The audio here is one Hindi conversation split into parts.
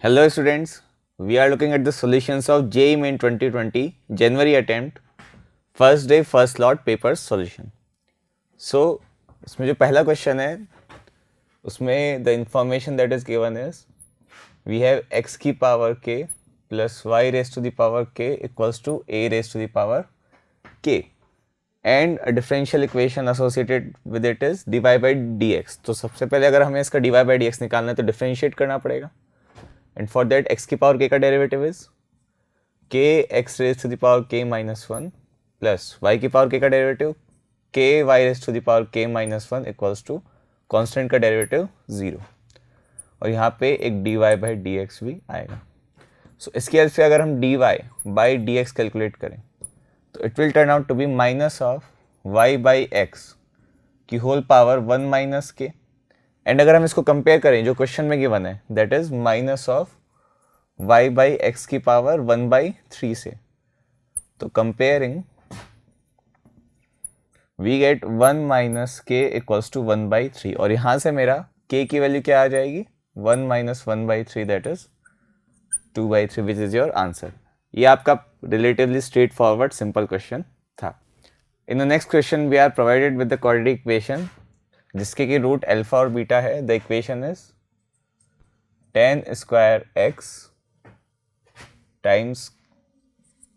Hello students, we are looking at the solutions of JEE Main 2020 January attempt first day first lot papers solution. So इसमें जो पहला क्वेश्चन है उसमें the information that is given is we have x की power k plus y raised to the power k equals to a raised to the power k and a differential equation associated with it is dy by dx. तो सबसे पहले अगर हमें इसका dy by dx निकालना है तो डिफरेंशिएट करना पड़ेगा. And for that x की पावर k का derivative is k x raise to the power k minus one plus y की पावर k का derivative k y raise to the power k minus one equals to constant का डेरिवेटिव 0 और यहाँ पे एक dy बाई dx भी आएगा. सो इसकी हेल्प से अगर हम dy बाई dx कैलकुलेट करें तो it will turn out to be minus of y by x की whole power 1 minus k. And अगर हम इसको कंपेयर करें जो क्वेश्चन में गिवन है that is minus of y by x की पावर 1/3 से. तो कंपेयरिंग वी गेट 1 माइनस के इक्वल्स टू 1/3 और यहाँ से मेरा k की वैल्यू क्या आ जाएगी 1 minus 1/3 that is 2/3 which is your answer. ये आपका relatively straight forward simple question था. In the next question we are provided with the quadratic equation जिसके की रूट अल्फा और बीटा है. The equation is tan square x times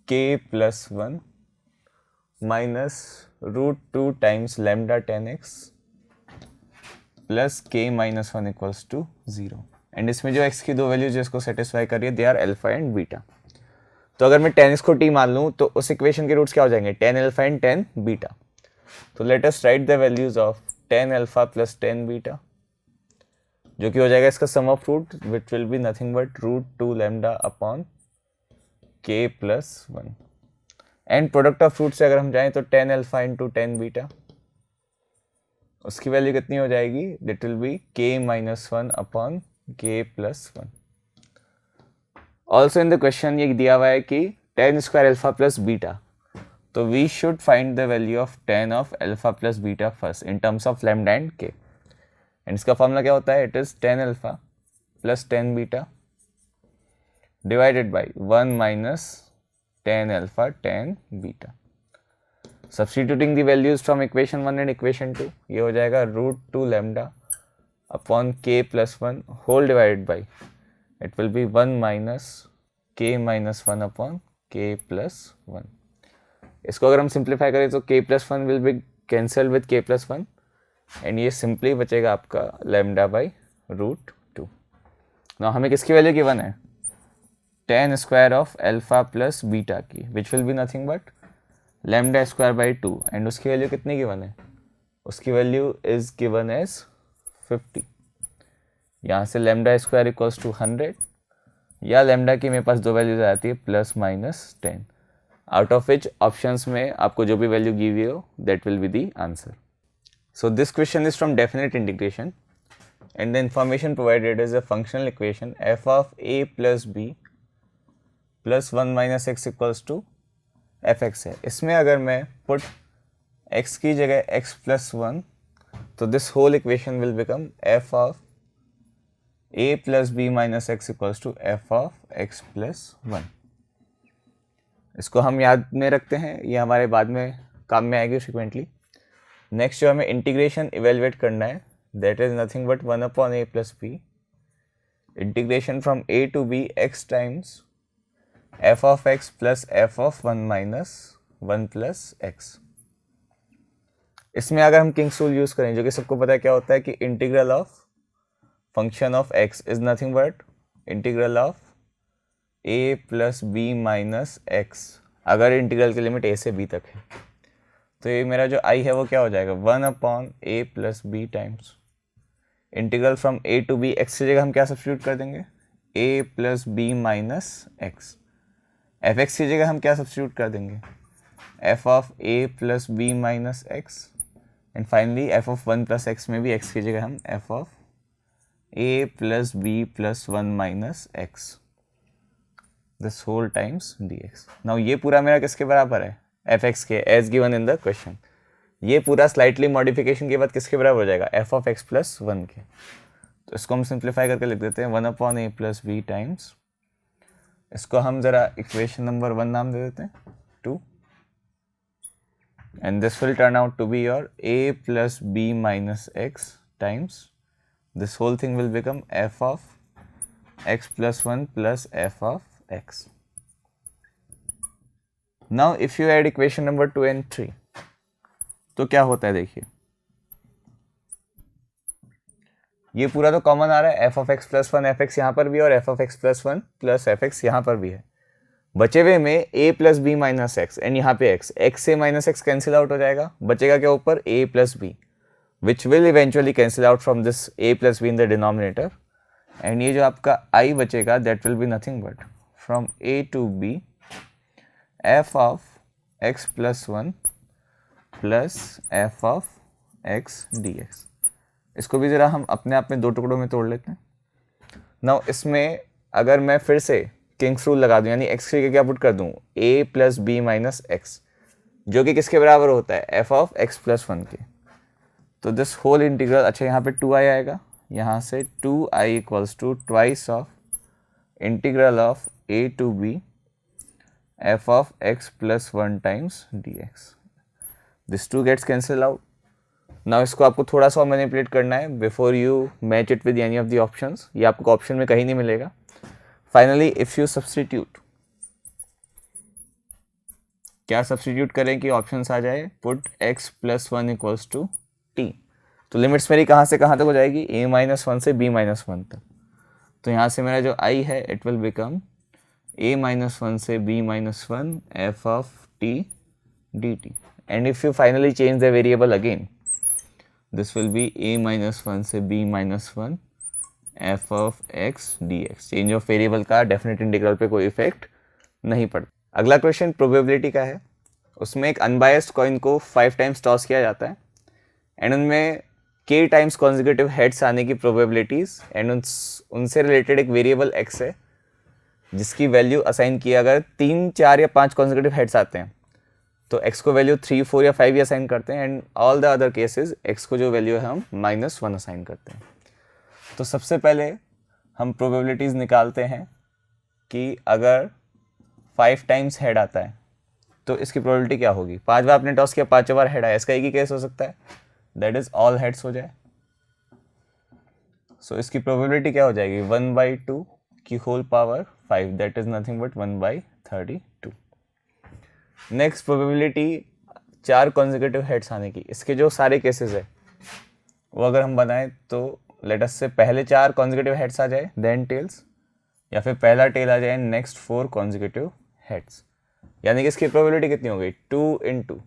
k plus 1 minus root 2 times lambda tan x plus k minus 1 equals to 0. And इसमें जो x की दो वैल्यूज जिसको सेटिस्फाई कर रही है they are alpha and beta. तो अगर मैं tan x को t मान लूँ तो उस इक्वेशन के रूट्स क्या हो जाएंगे tan alpha and tan beta. तो let us write the values of tan alpha plus tan beta जो कि हो जाएगा इसका sum of root which will be nothing but root 2 lambda upon k plus 1. And product of root से अगर हम जाएं तो tan alpha into tan beta उसकी वैल्यू कितनी हो जाएगी that will be k minus 1 upon k plus 1. Also in the question ये दिया हुआ है कि tan square alpha plus beta. तो we should find the value of tan of alpha plus beta first in terms of lambda and k. And इसका फॉर्मूला क्या होता है it is tan alpha plus tan beta divided by 1 minus tan alpha tan beta. Substituting the values from equation 1 and equation 2 ये हो जाएगा root 2 lambda upon k plus 1 whole divided by it will be 1 minus k minus 1 upon k plus 1. इसको अगर हम सिंप्लीफाई करें तो k plus 1 will be cancel with k plus 1 and ये सिंपली बचेगा आपका लैम्डा बाई रूट 2. नाउ हमें किसकी वैल्यू गिवन है tan square of alpha plus beta की which will be nothing but lambda square by 2 and उसकी वैल्यू कितनी गिवन है उसकी वैल्यू इज गिवन एज 50. यहाँ से लैम्डा स्क्वायर इक्वल्स टू 100 या लैम्डा की मेरे पास दो वैल्यूज आती है plus minus 10 out of which options में आपको जो भी वैल्यू गिव हुई हो that will be the answer. So this question is from definite integration and the information provided is a functional equation f of a plus b plus 1 minus x equals to fx है. इसमें अगर मैं put x की जगह x plus 1 तो this whole equation will become f of a plus b minus x equals to f of x plus 1. इसको हम याद में रखते हैं ये हमारे बाद में काम में आएगी फ्रिक्वेंटली. नेक्स्ट जो हमें इंटीग्रेशन इवेलुएट करना है that is nothing but 1 upon a plus b integration from a to b x times f of x plus f of 1 minus 1 plus x. इसमें अगर हम किंग्स रूल यूज करें जो कि सबको पता है क्या होता है कि integral of function of x is nothing but integral of a plus b minus x अगर इंटीग्रल की लिमिट a से b तक है. तो ये मेरा जो i है वो क्या हो जाएगा 1 upon a plus b times integral from a to b x की जगह हम क्या सब्स्टिट्यूट कर देंगे a plus b minus x. F x की जगह हम क्या सब्स्टिट्यूट कर देंगे f of a plus b minus x and finally f of 1 plus x में भी x की जगह हम f of a plus b plus 1 minus x this whole times dx. Now ये पूरा मेरा किसके बराबर है एफ एक्स के as given in the question. ये पूरा स्लाइटली मॉडिफिकेशन के बाद किसके बराबर हो जाएगा एफ ऑफ एक्स प्लस 1 के. तो इसको हम सिंप्लीफाई करके लिख देते हैं 1/a प्लस बी टाइम्स, इसको हम ज़रा इक्वेशन नंबर 1 नाम दे देते हैं 2, and this will turn out to be your a plus b minus x times this whole thing will become f of x plus 1 plus f of x. Now if you add equation number 2 and 3 तो क्या होता है देखिए, ये पूरा तो कॉमन आ रहा है, f of x plus 1 fx यहाँ पर भी और f of x plus 1 plus fx यहाँ पर भी है, बचे हुए में a plus b minus x and यहाँ पे x से माइनस एक्स कैंसिल आउट हो जाएगा, बचेगा क्या ऊपर a plus b which will eventually cancel out from this a plus b in the denominator, and ये जो आपका i बचेगा that will be nothing but from a to b f of x plus 1 plus f of x dx. इसको भी ज़रा हम अपने आप में दो टुकड़ों में तोड़ लेते हैं. नाउ इसमें अगर मैं फिर से किंग्स रूल लगा दूं, यानी x की क्या पुट कर दूं a plus b minus x, जो कि किसके बराबर होता है f ऑफ x प्लस 1 के. तो दिस होल इंटीग्रल, अच्छा यहाँ पे 2i आएगा, यहाँ से 2i equals to twice of integral of a to b f of x plus 1 times dx. This 2 gets cancel out. Now इसको आपको थोड़ा सा मैनिपुलेट करना है before you match it with any of the options, ये आपको ऑप्शन में कहीं नहीं मिलेगा. फाइनली इफ यू सब्सटीट्यूट, क्या सब्सटीट्यूट करें कि ऑप्शंस आ जाए, put x plus 1 equals to t. तो लिमिट्स मेरी कहाँ से कहाँ तक हो जाएगी, a माइनस 1 से b माइनस 1 तक. तो यहाँ से मेरा जो i है it will become a minus 1 से b minus 1 f of t dt. And if you finally change the variable again, this will B a minus 1 से b minus 1 f of x dx. Change of variable का डेफिनेट इंटीग्रल पे कोई इफेक्ट नहीं पड़ता. अगला क्वेश्चन प्रोबेबिलिटी का है. उसमें एक अनबायस्ड कॉइन को 5 टाइम्स टॉस किया जाता है एंड उनमें k टाइम्स कॉन्जिक्यूटिव हेड्स आने की प्रोबेबिलिटीज एंड उनसे रिलेटेड एक वेरिएबल x है जिसकी वैल्यू असाइन किया, अगर 3, 4 या 5 कॉन्जिक्यूटिव हेड्स आते हैं तो x को वैल्यू 3, 4 या 5 ही असाइन करते हैं and all the other cases x को जो वैल्यू है हम -1 असाइन करते हैं. तो सबसे पहले हम प्रोबेबिलिटीज़ निकालते हैं कि अगर 5 टाइम्स हेड आता है तो इसकी प्रोबेबिलिटी क्या होगी. 5 बार आपने टॉस किया, 5 बार हेड आया, इसका एक ही केस हो सकता है, दैट इज ऑल हेड्स हो जाए. सो इसकी प्रोबेबिलिटी क्या हो जाएगी, 1/2 की whole power 5, that is nothing but 1/32. Next probability 4 consecutive heads आने की. इसके जो सारे केसेस है वो अगर हम बनाएं तो लेट अस से पहले 4 कॉन्जिक्यूटिव हेड्स आ जाए देन टेल्स, या फिर पहला टेल आ जाए नेक्स्ट 4 कॉन्जिक्यूटिव हेड्स, यानी कि इसकी प्रोबेबिलिटी कितनी हो गई 2 इंटू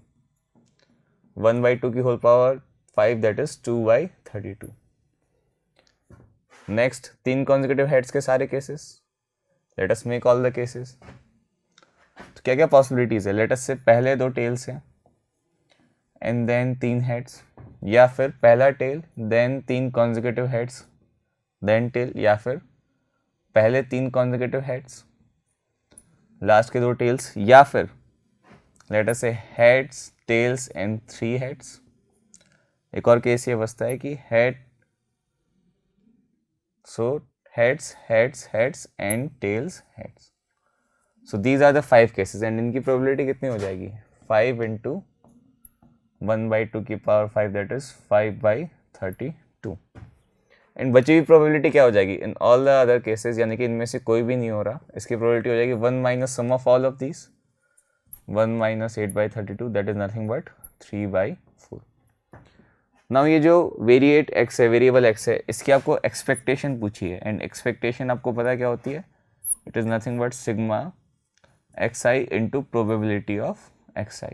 1/2 की whole power 5, that is 2/32. Next 3 consecutive heads के सारे cases, let us make all the cases. तो क्या क्या पॉसिबिलिटीज है, लेट अस से पहले 2 टेल्स हैं एंड देन 3 हेड्स, या फिर पहला tail then 3 consecutive heads then tail, या फिर पहले 3 कॉन्जिक्यूटिव हेड्स लास्ट के 2 टेल्स, या फिर लेट अस से हेड्स टेल्स एंड 3 हेड्स. एक और केस ये बचता है कि head, so heads heads heads and tails heads. So these are the 5 cases and इनकी प्रोबेबिलिटी कितनी हो जाएगी, 5 इंटू 1/2 की पावर 5, दैट इज 5/32. एंड बची हुई प्रोबेबिलिटी क्या हो जाएगी in all the other cases, यानी कि इनमें से कोई भी नहीं हो रहा, इसकी प्रोबेबिलिटी हो जाएगी 1 minus sum of all of these, 1 minus 8/32, that is nothing but 3/4. Now ये जो वेरिएट एक्स है, वेरिएबल एक्स है, इसकी आपको एक्सपेक्टेशन पूछी है एंड एक्सपेक्टेशन आपको पता क्या होती है, it is nothing but sigma xi into probability of xi.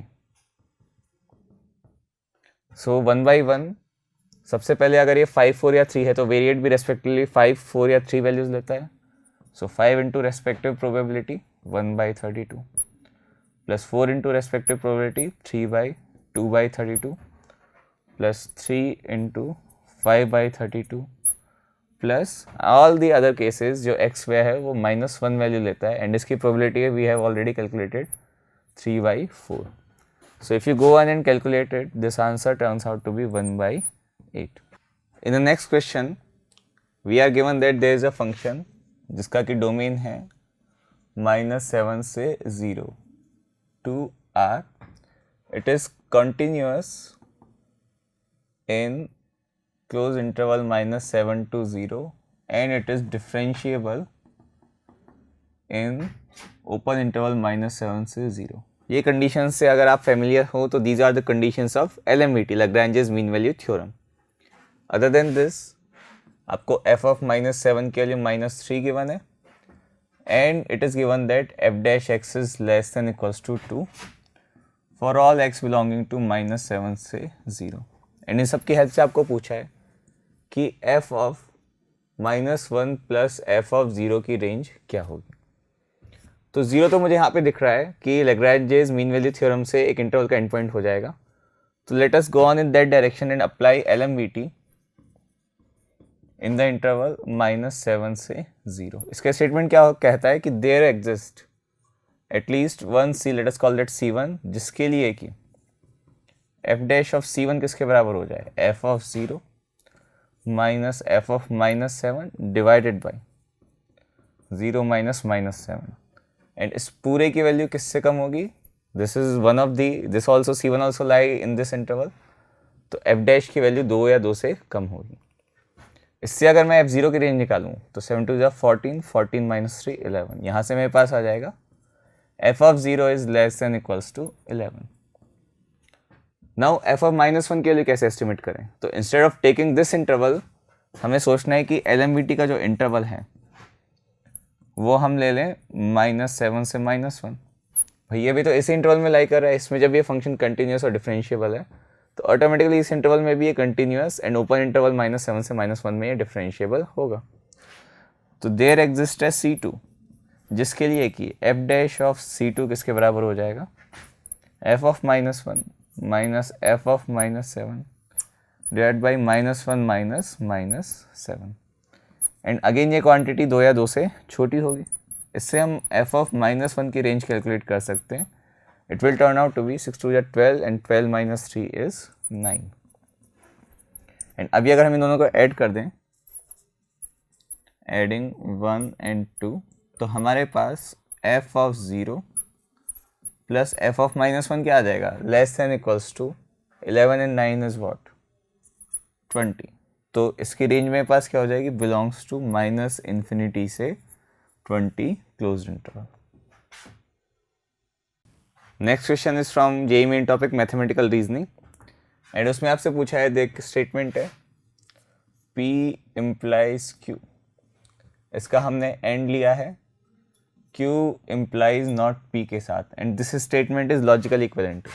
सो 1/1 सबसे पहले अगर ये 5, 4 या 3 है तो वेरिएट भी रेस्पेक्टिवली 5, 4 या 3 वैल्यूज लेता है. सो 5 into respective probability 1/32 plus 4 into respective probability 3/2/32 plus 3 into 5/32 plus all the other cases जो एक्स वे है वो -1 वैल्यू लेता है एंड इसकी प्रोबेबिलिटी है we have already calculated 3/4. So if you go on and calculate it, this answer turns out to be 1/8. In the next question, we are given that there is a function जिसका कि डोमेन है -7 से 0 to r. It is continuous in closed interval -7 to 0 and it is differentiable in open interval -7 से 0. ये कंडीशन से अगर आप फेमिलियर हो तो these are the conditions of LMVT, Lagrange's mean value theorem. Other than this आपको f of -7 के वैल्यू -3 गिवन है and it is given that f dash x is less than equals to 2 for all x belonging to -7 से 0. एंड इन सब की हेल्प से आपको पूछा है कि f of -1 plus f of 0 की रेंज क्या होगी. तो 0 तो मुझे यहाँ पे दिख रहा है कि Lagrange's मीन वैल्यू थ्योरम से एक इंटरवल का एंड पॉइंट हो जाएगा. तो let us go on in that direction and apply LMVT in the interval -7 से 0. इसका स्टेटमेंट क्या कहता है कि there exist at least one c, let us call that c1, जिसके लिए कि f डैश ऑफ c1 किसके बराबर हो जाए, f of 0 minus f of -7 divided by 0 minus -7. And इस पूरे की वैल्यू किससे कम होगी, this is one of the, this also c1 also lie in this interval. तो f डैश की वैल्यू 2 या 2 से कम होगी. इससे अगर मैं f0 की रेंज निकालूं तो 7 2 14, 14 माइनस 3 11. यहाँ से मेरे पास आ जाएगा f of 0 is less than equals to 11. Now f of -1 के लिए कैसे एस्टिमेट करें, तो instead of taking this interval हमें सोचना है कि LMVT का जो इंटरवल है वो हम ले लें -7 से -1. भैया भी तो इसी इंटरवल में लाई कर रहा है, इसमें जब ये फंक्शन कंटिन्यूस और डिफरेंशिएबल है तो ऑटोमेटिकली इस इंटरवल में भी ये कंटिन्यूस एंड ओपन इंटरवल -7 से -1 में ये डिफरेंशिएबल होगा. तो देयर एग्जिस्ट है C2, जिसके लिए कि f डैश ऑफ C2 किसके बराबर हो जाएगा, f of -1 minus f of -7 divide by -1 minus -7. And again ये क्वांटिटी 2 या 2 से छोटी होगी. इससे हम f ऑफ -1 की रेंज कैलकुलेट कर सकते हैं. It will turn out to be 6 2 12 and 12 minus 3 is 9. And अभी अगर हम इन दोनों को ऐड कर दें, एडिंग 1 एंड 2, तो हमारे पास f of 0 plus f of -1 क्या आ जाएगा, less than equals to 11 and 9 is what 20. तो इसकी रेंज मेरे पास क्या हो जाएगी, बिलोंग्स टू -∞ से 20 closed interval. Next question is from JEE main topic mathematical reasoning and उसमें आपसे पूछा है, देख स्टेटमेंट है P इम्प्लाइज Q. इसका हमने एंड लिया है Q इम्प्लाइज नॉट P के साथ and this statement is logical equivalent.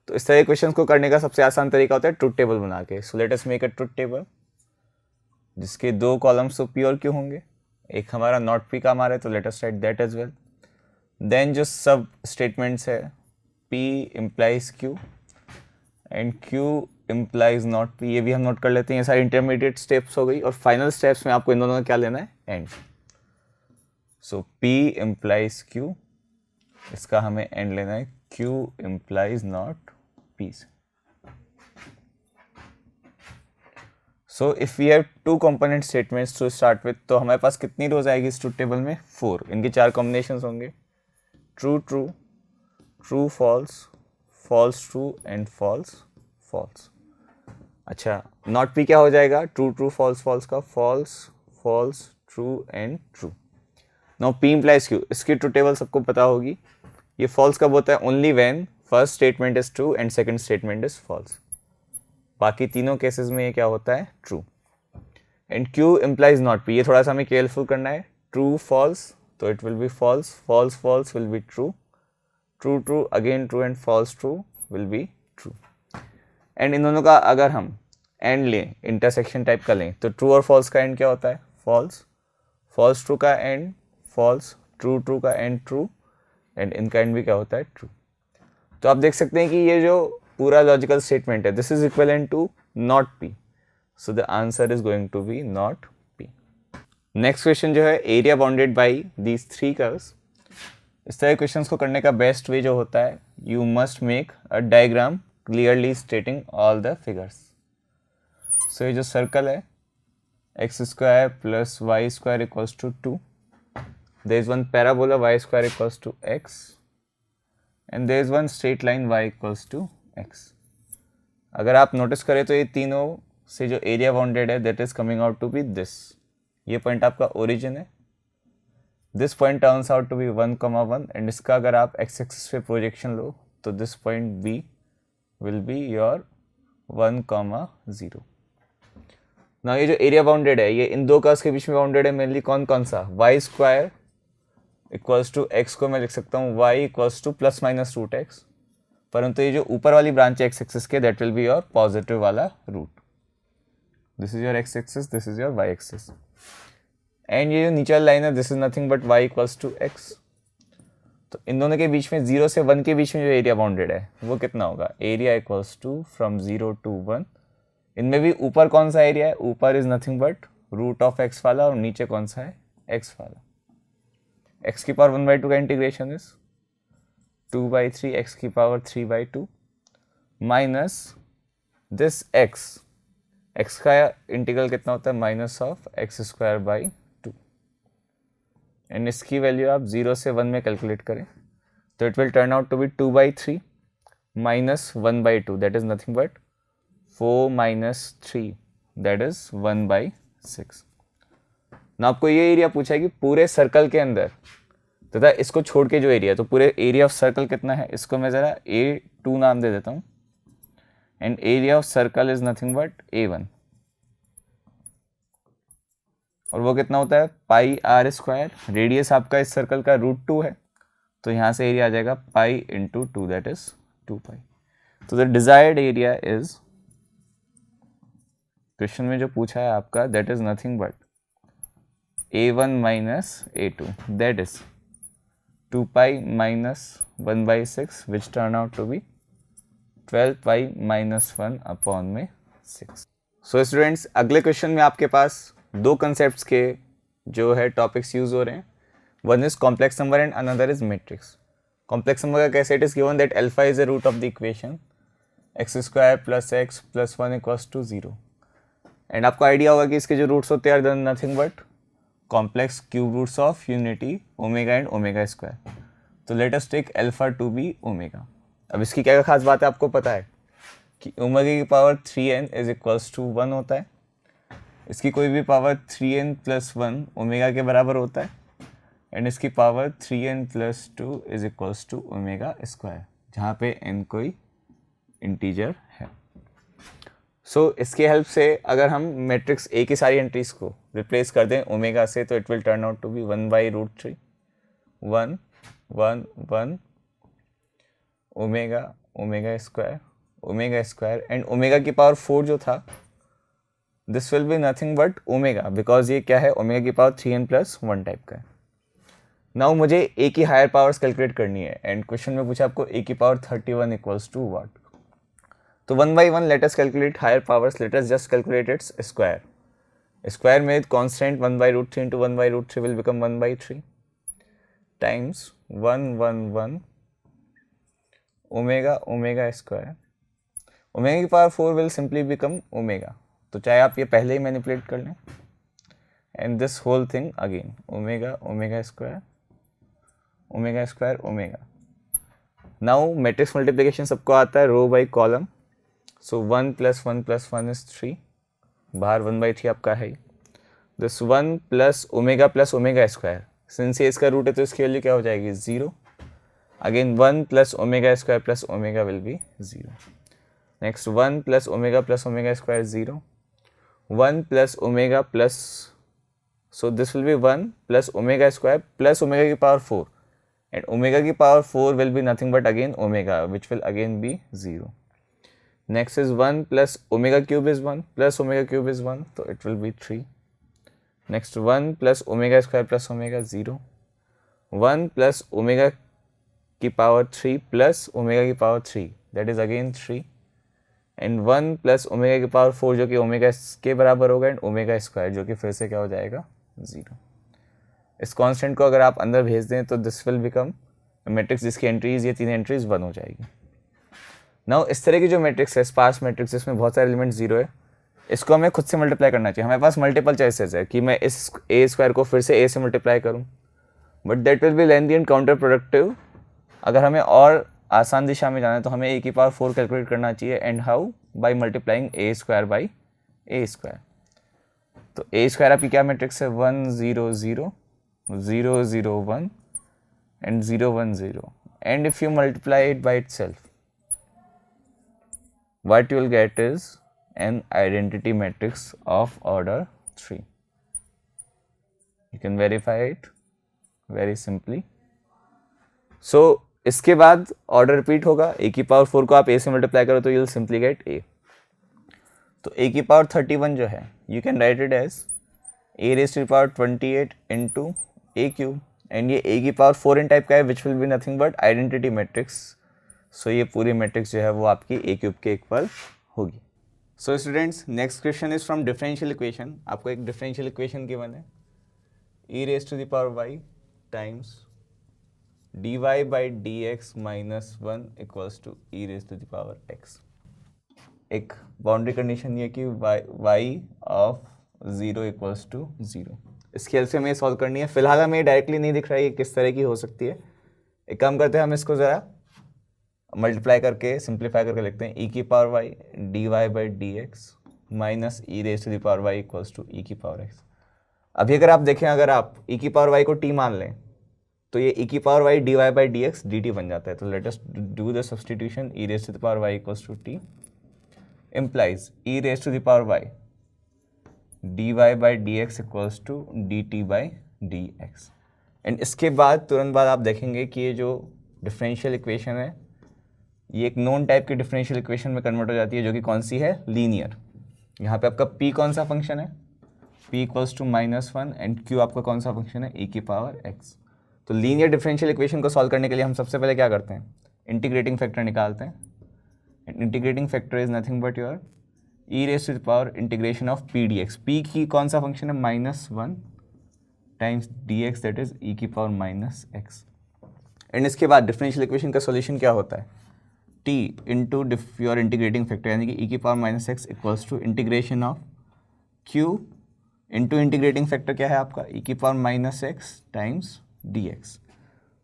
तो इस तरह के क्वेश्चन को करने का सबसे आसान तरीका होता है ट्रुथ टेबल बना के. सो let us make a truth table जिसके 2 कॉलम्स तो P और Q होंगे, एक हमारा नॉट P का हमारा है, तो let us write that as well. Then जो सब स्टेटमेंट्स है P implies Q and Q implies not P, ये भी हम नोट कर लेते हैं. ये सारी इंटरमीडिएट स्टेप्स हो गई और फाइनल स्टेप्स में आपको इन दोनों का क्या लेना है, and. So P implies Q, इसका हमें एंड लेना है Q implies not P. So if we have 2 component statements to start with, तो हमारे पास कितनी रोज आएगी इस ट्रुथ टेबल में, 4. इनके 4 कॉम्बिनेशंस होंगे, true true, true false, false true and false false. अच्छा, नॉट P क्या हो जाएगा, ट्रू ट्रू फॉल्स फॉल्स का false false true and true. Now P implies Q, इसकी ट्रू टेबल सबको पता होगी. ये फॉल्स कब होता है, only when first statement is true and second statement is false. बाकी तीनों केसेस में ये क्या होता है, true. And Q implies not P, ये थोड़ा सा हमें केयरफुल करना है. ट्रू फॉल्स तो it will be false, false false will be true, true true again true and false true will be true. And इन दोनों का अगर हम एंड लें, इंटरसेक्शन टाइप का लें, तो ट्रू और फॉल्स का एंड क्या होता है, फॉल्स, फॉल्स ट्रू का एंड फॉल्स, ट्रू ट्रू का एंड ट्रू एंड इनका एंड भी क्या होता है, ट्रू. तो आप देख सकते हैं कि ये जो पूरा लॉजिकल स्टेटमेंट है, this is equivalent to not P. So the answer is going to be not P. Next question जो है, area bounded by these 3 curves. इस तरह क्वेश्चंस को करने का बेस्ट वे जो होता है, you must make a diagram clearly stating all the figures. So ये जो सर्कल है x square plus y square equals to 2. There is one parabola y square equals to x and there is one straight line y equals to x. अगर आप नोटिस करें तो ये तीनों से जो एरिया बाउंडेड है that is coming out to be this. ये पॉइंट आपका ओरिजिन है. This point turns out to be 1,1 and इसका अगर आप एक्स एक्सिस पे प्रोजेक्शन लो तो this point be will be your 1,0. ना ये जो एरिया बाउंडेड है ये इन दो कर्व्स के बीच में बाउंडेड है मेनली कौन कौन सा, y square equals to x को मैं लिख सकता हूँ y equals to plus minus root x, परंतु ये जो ऊपर वाली ब्रांच है एक्स एक्सिस के that will be your positive वाला root. This is your x axis, this is your y axis and ये जो नीचे वाली लाइन है this is nothing but y equals to x. तो इन दोनों के बीच में 0 से 1 के बीच में जो एरिया बाउंडेड है वो कितना होगा, area equals to from 0 to 1. इनमें भी ऊपर कौन सा एरिया है, ऊपर is nothing but root of x वाला और नीचे कौन सा है, एक्स वाला. एक्स की पावर 1/2 का इंटीग्रेशन इज 2/3 एक्स की power 3/2 minus this x. X का इंटीग्रल कितना होता है, minus of x square by 2 and इसकी वैल्यू आप 0 से 1 में कैलकुलेट करें तो it will turn out to be 2/3 minus 1/2 that is nothing but 4 minus 3 that is 1/6. ना आपको ये एरिया पूछा है कि पूरे सर्कल के अंदर तथा इसको छोड़ के जो एरिया, तो पूरे एरिया ऑफ सर्कल कितना है, इसको मैं ज़रा A2 नाम दे देता हूँ and area of circle is nothing but A1 और वो कितना होता है पाई आर स्क्वायर. रेडियस आपका इस सर्कल का √2 है तो यहाँ से एरिया आ जाएगा pi into 2 that is 2 pi. तो the desired area is, question में जो पूछा है आपका that is nothing but A1 minus A2 that is 2 pi minus 1/6 which turn out to be 12 pi minus 1 upon में 6. सो स्टूडेंट्स अगले क्वेश्चन में आपके पास दो कंसेप्ट्स के जो है टॉपिक्स यूज हो रहे हैं. One is complex number and another is matrix. Complex number का कैसे, it is given that alpha is the root of the equation x square plus x plus 1 equals to 0 and आपको आइडिया होगा कि इसके जो रूट्स होते हैं are nothing but complex cube roots of unity omega and omega square. तो let us take alpha to be omega. अब इसकी क्या खास बात है आपको पता है कि ओमेगा की power 3n is equals to 1 होता है. इसकी कोई भी पावर 3n प्लस 1 ओमेगा के बराबर होता है एंड इसकी power 3n plus 2 is equals to omega square जहाँ पे n कोई इंटीजर है. सो इसके हेल्प से अगर हम मैट्रिक्स ए की सारी एंट्रीज को रिप्लेस कर दें ओमेगा से तो it will turn out to be 1/√3 1 1 1 omega omega square and omega की पावर 4 जो था this will be nothing but omega because ये क्या है ओमेगा की पावर 3n प्लस 1 टाइप का है. नाउ मुझे ए की हायर पावर्स कैलकुलेट करनी है एंड क्वेश्चन में पूछा आपको ए की पावर 31 इक्वल्स टू व्हाट. तो 1 by 1 let us calculate higher powers. Let us just calculate its square. Square में constant 1/√3 into 1/√3 will become 1/3 times 1 1 1 omega square. Omega की power 4 will simply become omega. तो चाहे आप ये पहले ही मैनिपुलेट कर लें and this whole thing again omega square. Now matrix multiplication सबको आता है row by column. So 1 + 1 + 1 is 3. बाहर 1/3 आपका है. This 1 plus omega square since ये इसका रूट है तो इसकी वैल्यू क्या हो जाएगी 0. Again 1 + omega square plus omega will be 0. Next 1 + omega square 0. 1 + omega plus, so this will be 1 + omega square plus omega की पावर 4 एंड ओमेगा की power 4 will be nothing but again omega which will again be 0. Next is 1 + omega cube is 1 plus omega cube is 1, so it will be 3. Next 1 + omega square plus omega 0. 1 + omega की पावर 3 plus omega की power 3 that is again 3 and 1 + omega की पावर 4 जो कि ओमेगा के बराबर होगा एंड ओमेगा स्क्वायर जो कि फिर से क्या हो जाएगा 0. इस कांस्टेंट को अगर आप अंदर भेज दें तो दिस विल बिकम मैट्रिक्स जिसकी एंट्रीज ये तीन एंट्रीज 1 हो जाएगी. नाउ इस तरह की जो मैट्रिक्स है स्पार्स मैट्रिक्स जिसमें बहुत सारे एलिमेंट 0 है इसको हमें खुद से मल्टीप्लाई करना चाहिए। हमारे पास मल्टीपल चॉइसेस है कि मैं इस ए स्क्वायर को फिर से ए से मल्टीप्लाई करूँ, but that will B lengthy and counter productive. अगर हमें और आसान दिशा में जाना है तो हमें ए की पावर 4 कैलकुलेट करना चाहिए। And how? By multiplying A square by A square. तो ए स्क्वायर आपकी क्या मैट्रिक्स है? 1 0 0 0 0 1 and 0 1 0। And if you multiply it by itself, what you will get is an identity matrix of order 3. You can verify it very simply. So इसके बाद ऑर्डर रिपीट होगा। ए की पावर 4 को आप ए से मल्टीप्लाई करो तो you will simply get A. तो ए की पावर 31 जो है, you can write it as A raise to the power 28 into A cube. And ये ए की पावर 4 इन टाइप का है, which will be nothing but identity matrix. So ये पूरी मैट्रिक्स जो है वो आपकी ए क्यूब के इक्वल होगी। So students, next question is from differential equation. आपको एक डिफरेंशियल इक्वेशन गिवन है, e raise to the power y times dy by d x minus 1 equals to e raise to the power x। एक बाउंड्री कंडीशन ये कि y ऑफ 0 इक्वल्स टू 0। इसके हेल्प से हमें सॉल्व करनी है। फिलहाल हमें डायरेक्टली नहीं दिख रहा है ये किस तरह की हो सकती है। एक काम करते हैं, हम इसको ज़रा मल्टीप्लाई करके सिंप्लीफाई करके लिखते हैं। ई की power y d y by d x minus e raise to the power y equals to e की पावर एक्स। अभी अगर आप देखें, अगर आप ई की पावर वाई को टी मान लें तो ये ई की power y d y by d x d t बन जाता है। तो let us do the substitution. E raise to the power y equals to t implies e raised to the power y dy by dx equals to dt by dx। And इसके बाद तुरंत बाद आप देखेंगे कि ये जो डिफरेंशियल इक्वेशन है ये एक नॉन टाइप की डिफरेंशियल इक्वेशन में कन्वर्ट हो जाती है, जो कि कौन सी है? लीनियर। यहाँ पे आपका p कौन सा फंक्शन है? p equals to -1 and q आपका कौन सा फंक्शन है? e की पावर x। तो लीनियर डिफरेंशियल इक्वेशन को सॉल्व करने के लिए हम सबसे पहले क्या करते हैं? इंटीग्रेटिंग फैक्टर निकालते हैं। And integrating factor is nothing but your e raised to the power integration of p dx। p की कौन सा फंक्शन है? -1 times dx that is e की पावर -x। एंड इसके बाद डिफरेंशियल इक्वेशन का सॉल्यूशन क्या होता है? t into your integrating factor यानी कि e की power -x equals to integration of q into integrating factor क्या है आपका? e की power -x times dx।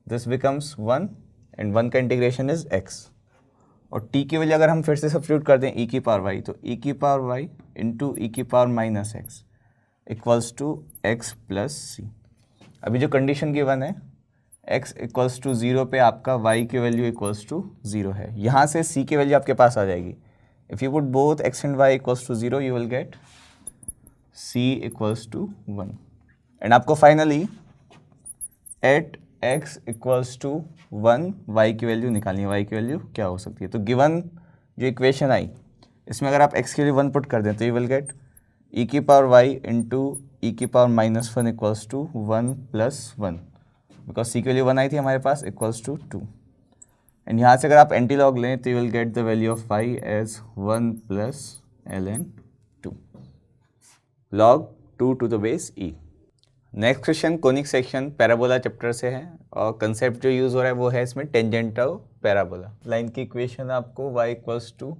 This becomes 1 and 1 का इंटीग्रेशन इज x। और t की वजह अगर हम फिर से सब्स्टिट्यूट कर दें e की पावर y, तो e की पावर y इंटू ई की power -x equals to x plus c. अभी जो कंडीशन गिवन है x इक्वल्स टू 0 पे आपका y की वैल्यू इक्वल्स टू 0 है। यहाँ से c की वैल्यू आपके पास आ जाएगी। If you put both x and y equals to 0 you will get c equals to 1। And आपको finally at x equals to 1 y की वैल्यू निकालनी है। y की वैल्यू क्या हो सकती है? तो गिवन जो इक्वेशन आई इसमें अगर आप x के लिए 1 पुट कर दें तो यू विल गेट e की पावर y इंटू ई की power -1 equals to 1 plus 1, because c की वैल्यू 1 आई थी हमारे पास, इक्वल्स टू 2। एंड यहाँ से अगर आप एंटी लॉग लें तो you will get the value of y as 1 plus ln 2 log 2 to the base e। Next question conic section parabola chapter से है और कंसेप्ट जो यूज़ हो रहा है वो है इसमें टेंजेंट ऑफ पैराबोला। लाइन की इक्वेशन आपको y equals to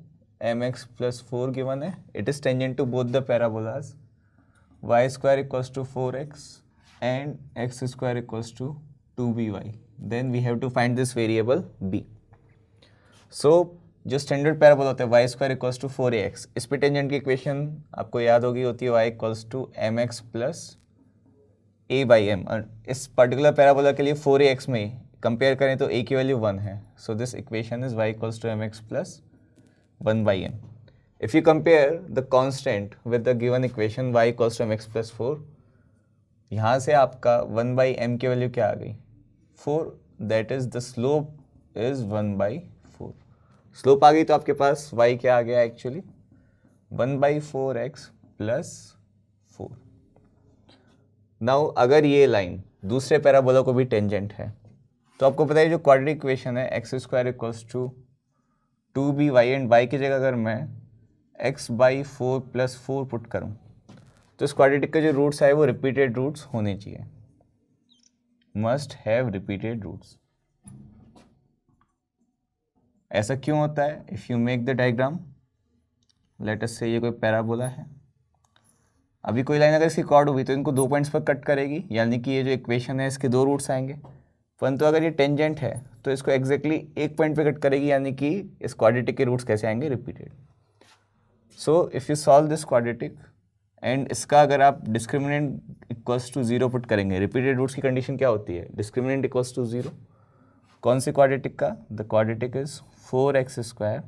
mx plus 4 गिवन है। It is tangent to both the parabolas. y square equals to 4x and x square equals to 2by। Then we have to find this variable b। So जो स्टैंडर्ड पैराबोला होता है y square equals to 4ax, इस पे टेंजेंट की इक्वेशन आपको याद होगी, होती है y equals to mx plus a by m. और इस पर्टिकुलर पैराबोला के लिए 4ax में कंपेयर करें तो a की वैल्यू 1 है। So this equation is y equals to mx plus 1 by m. If you compare the constant with the given equation y equals to mx plus 4, यहाँ से आपका 1 बाई एम की वैल्यू क्या आ गई? 4। That is the slope is 1 by 4। Slope आ गई तो आपके पास y क्या आ गया? Actually 1 by 4x plus 4। Now अगर ये लाइन दूसरे पैराबोला को भी टेंजेंट है तो आपको पता है जो क्वाड्रेटिक इक्वेशन है x square equals to 2by and y की जगह अगर मैं x बाई 4 प्लस 4 पुट करूँ तो इस क्वाड्रेटिक के जो रूट्स है वो रिपीटेड रूट्स होने चाहिए, मस्ट हैव रिपीटेड रूट्स। ऐसा क्यों होता है? If you make the diagram, late us say ये कोई पैराबोला है अभी कोई लाइन अगर इसकी कॉर्ड हुई तो इनको 2 पॉइंट्स पर कट करेगी, यानी कि ये जो इक्वेशन है इसके 2 रूट्स आएंगे। परंतु अगर ये टेंजेंट है तो इसको एग्जैक्टली 1 पॉइंट पे कट करेगी, यानी कि इस क्वाड्रेटिक के रूट्स कैसे आएंगे, repeated. So if you solve this quadratic and इसका अगर आप डिस्क्रिमिनेंट इक्वल्स टू 0 पुट करेंगे, रिपीटेड रूट्स की कंडीशन क्या होती है, डिस्क्रिमिनेंट इक्वल्स टू 0। कौन सी क्वाड्रेटिक का, the quadratic is 4x²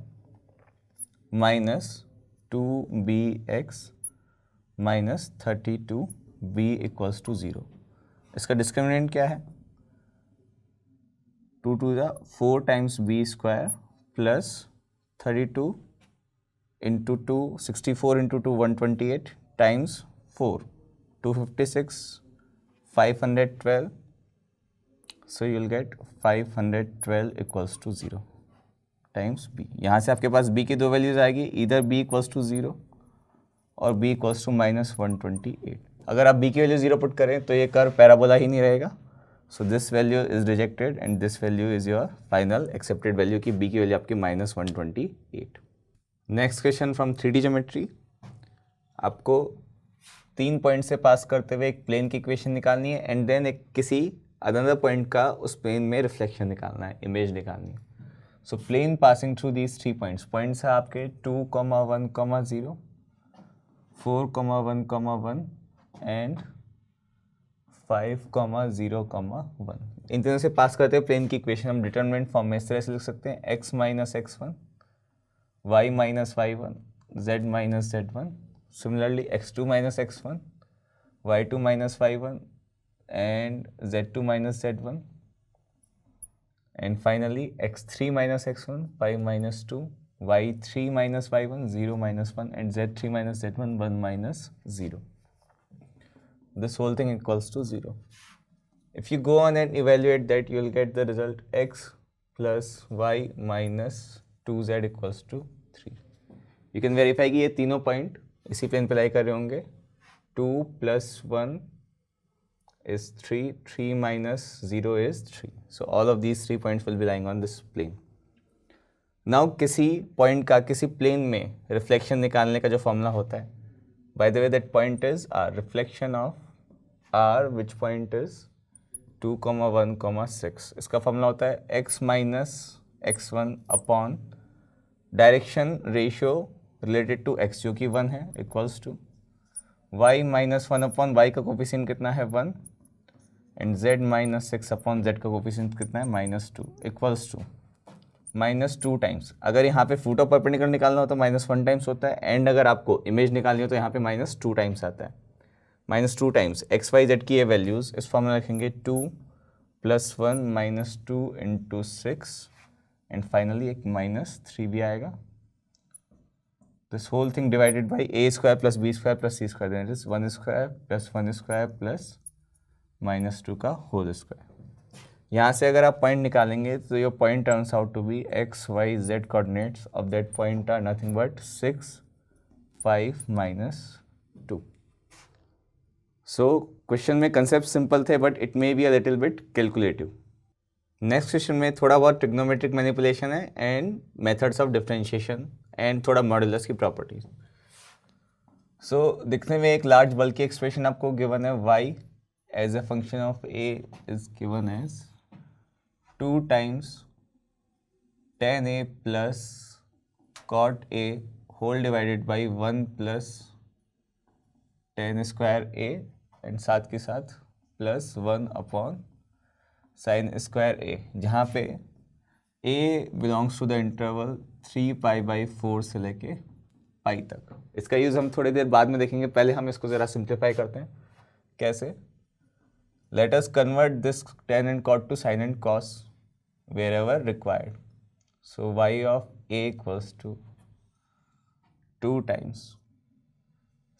minus 2bx minus 32b equals to 0। इसका डिस्क्रिमिनेंट क्या है, 2 to the 4 times b square plus 32 into 2 64 into 2 128 times 4 256 512, so you will get 512 equals to 0 times b। यहाँ से आपके पास b की 2 वैल्यूज आएगी, इधर b इक्वल्स टू 0 और b इक्वल्स टू -128। अगर आप b की वैल्यू 0 पुट करें तो ये कर्व पैराबोला ही नहीं रहेगा। So this value is rejected and this value is your final accepted value की b की वैल्यू आपकी -128। Next question from 3D geometry. आपको 3 पॉइंट से पास करते हुए एक प्लेन की इक्वेशन निकालनी है एंड देन एक किसी अनदर पॉइंट का उस प्लेन में रिफ्लेक्शन निकालना है, इमेज निकालनी है। So plane passing through these 3 points, points है आपके 2, 1, 0, 4, 1, 1 एंड 5, 0, 1। इन तीनों से पास करते हुए प्लेन की इक्वेशन हम डिटरमिनेंट फॉर्म में इस तरह से लिख सकते हैं, x minus x1, y minus y1, z minus z1। Similarly x2 minus x1, y2 minus y1 and z2 minus z1। And finally x3 minus x1, y minus 2, y3 minus y1, 0 minus 1 and z3 minus z1, 1 minus 0। This whole thing equals to 0. If you go on and evaluate that, you will get the result x plus y minus 2z equals to 3. You can verify कि ये तीनों पॉइंट इसी प्लेन पे लाई कर रहे होंगे। 2 plus 1 is 3, 3 minus 0 is 3. So all of these 3 points will be lying on this plane. Now किसी पॉइंट का किसी प्लेन में रिफ्लेक्शन निकालने का जो फॉर्मूला होता है, by the way that point is r, reflection of r which point is 2, 1, 6। इसका फॉर्मूला होता है x minus x1 upon direction ratio related to x जो कि 1 है equals to y minus 1 upon y का कोफिशिएंट कितना है 1 and z minus 6 upon z का कोफिशिएंट कितना है -2 इक्वल्स टू -2 टाइम्स। अगर यहाँ पे फुट ऑफ परपेंडिकुलर निकालना हो तो -1 टाइम्स होता है एंड अगर आपको इमेज निकालनी हो तो यहाँ पे -2 टाइम्स आता है। -2 टाइम्स एक्स वाई जेड की ये वैल्यूज़ इस फॉर्म में रखेंगे 2 + 1 -2 × 6 एंड फाइनली एक -3 भी आएगा। This whole thing divided by a² + b² + c² that is 1² + 1² + -2 का होल स्क्वायर। यहाँ से अगर आप पॉइंट निकालेंगे तो your point turns out to be x, y, z coordinates of that point are nothing but 6, 5 -2। So question में कंसेप्ट सिंपल थे but it may be a little bit calculative. Next question में थोड़ा बहुत ट्रिग्नोमेट्रिक मैनिपुलेशन है and methods of differentiation and थोड़ा मॉडुलस की प्रॉपर्टीज। सो दिखने में एक लार्ज बल्क की एक्सप्रेशन आपको गिवन है, y as a function of a is given as 2 times tan a plus cot a whole divided by 1 plus tan square a and साथ के साथ +1 अपॉन sin square a, जहाँ पे a belongs to the interval 3π/4 से लेके पाई तक। इसका यूज़ हम थोड़ी देर बाद में देखेंगे, पहले हम इसको ज़रा सिंप्लीफाई करते हैं। कैसे? Let us convert this tan and cot to sin and cos wherever required. So y of a equals to 2 times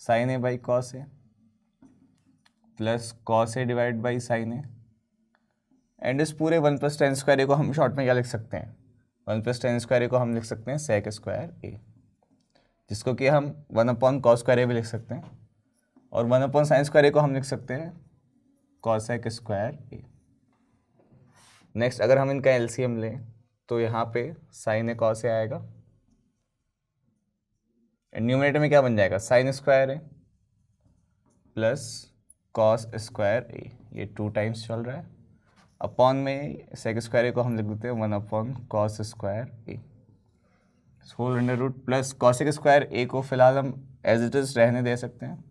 sin a by cos a plus cos a divided by sin a and इस पूरे 1 + tan स्क्वायर ए को हम शॉर्ट में क्या लिख सकते हैं, 1 + tan स्क्वायर ए को हम लिख सकते हैं sec स्क्वायर ए, जिसको कि हम 1/cos स्क्वायर ए भी लिख सकते हैं और 1/sin स्क्वायर ए को हम लिख सकते हैं cosec स्क्वायर ए। नेक्स्ट अगर हम इनका एलसीएम लें तो यहाँ पे sin ए cos ए आएगा एंड न्यूमरेटर में क्या बन जाएगा sin स्क्वायर ए प्लस कॉस स्क्वायर ए, ये 2 टाइम्स चल रहा है, अपॉन में सेक स्क्वायर ए को हम लिख देते हैं 1 upon cos square A whole under root plus cosec square A को फिलहाल हम एज इट इज रहने दे सकते हैं।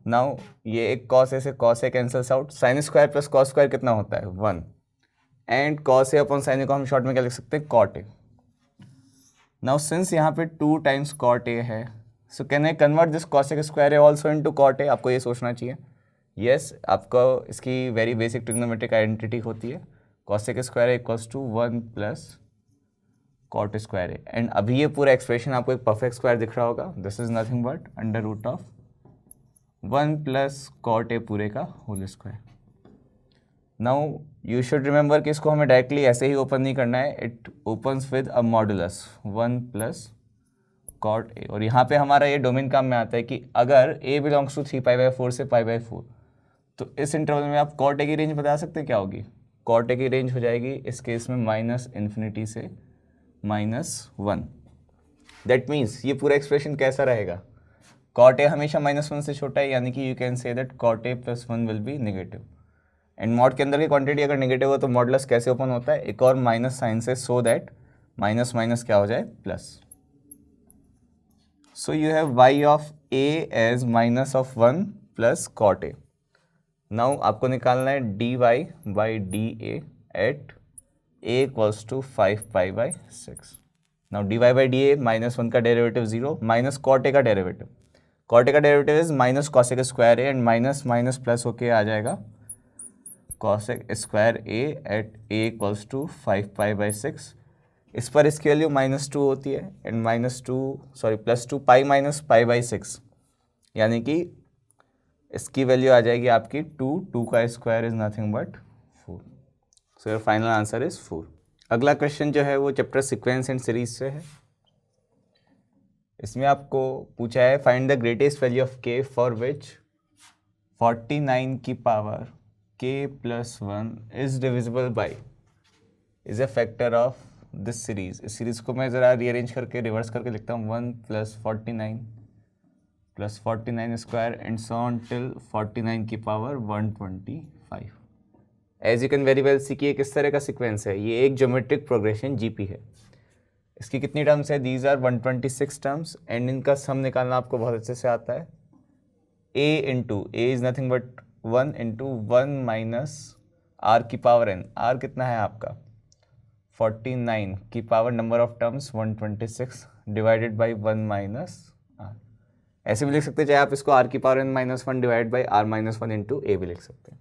नाउ ये एक कॉस ए से cos A cancels out, sine square plus cos square कितना होता है 1, and cos A upon sine A को हम शॉर्ट में क्या लिख सकते हैं कॉट ए। नाउ सिंस यहाँ पे 2 टाइम्स कॉट ए है, so can I convert this cosec square a also into cot a, आपको ये सोचना चाहिए। यस आपको इसकी वेरी बेसिक ट्रिग्नोमेट्रिक आइडेंटिटी होती है, cosec square a equals to 1 plus cot square A, and अभी ये पूरा एक्सप्रेशन आपको एक परफेक्ट स्क्वायर दिख रहा होगा, this is nothing but under root of 1 plus cot a पूरे का whole square. Now you should remember कि इसको हमें डायरेक्टली ऐसे ही ओपन नहीं करना है, it opens with a modulus 1 plus cot a, और यहाँ पे हमारा ये डोमेन काम में आता है कि अगर a बिलोंग्स टू 3π/4 से π/4, तो इस इंटरवल में आप कॉट ए की रेंज बता सकते हैं क्या होगी, कॉट ए की रेंज हो जाएगी इस केस में -∞ से -1। दैट मीन्स ये पूरा एक्सप्रेशन कैसा रहेगा, कॉट ए हमेशा -1 से छोटा है, यानी कि you can say that cot a plus 1 will be negative, and mod के अंदर की क्वांटिटी अगर नेगेटिव हो तो मॉडुलस कैसे ओपन होता है, एक और माइनस साइन से, सो दैट माइनस माइनस क्या हो जाए plus. So you have y of a as -1 plus cot A. Now आपको निकालना है dy by d A at a equals to 5π/6। Now dy by d A -1 का डेरिवेटिव 0 माइनस कॉट ए का डेरिवेटिव, कॉट ए का derivative is minus cosec square A, and minus minus plus होके आ जाएगा cosec square A at a equals to 5π/6। इस पर इसकी वैल्यू -2 होती है, एंड +2 पाई माइनस π/6, यानी कि इसकी वैल्यू आ जाएगी आपकी 2 का square is nothing but 4। So your final answer is 4। अगला क्वेश्चन जो है वो चैप्टर सीक्वेंस एंड सीरीज से है। इसमें आपको पूछा है find the greatest value of k for which 49 की power k + 1 is divisible by is a factor of this series. इस सीरीज को मैं ज़रा रीअरेंज करके रिवर्स करके लिखता हूँ 1 + 49 + 49 square and so on till 49 की power 125। As you can very well see कि ये किस तरह का सीक्वेंस है, ये एक ज्योमेट्रिक प्रोग्रेशन जीपी है। इसकी कितनी टर्म्स है, दीज आर 126 टर्म्स, एंड इनका सम निकालना आपको बहुत अच्छे से आता है। a is nothing but 1 × 1 minus r की पावर n, r कितना है आपका 49 की power number of terms 126 divided by 1 minus r। ऐसे भी लिख सकते हैं, चाहे आप इसको r की power n-1 divide by r - 1 × a भी लिख सकते हैं।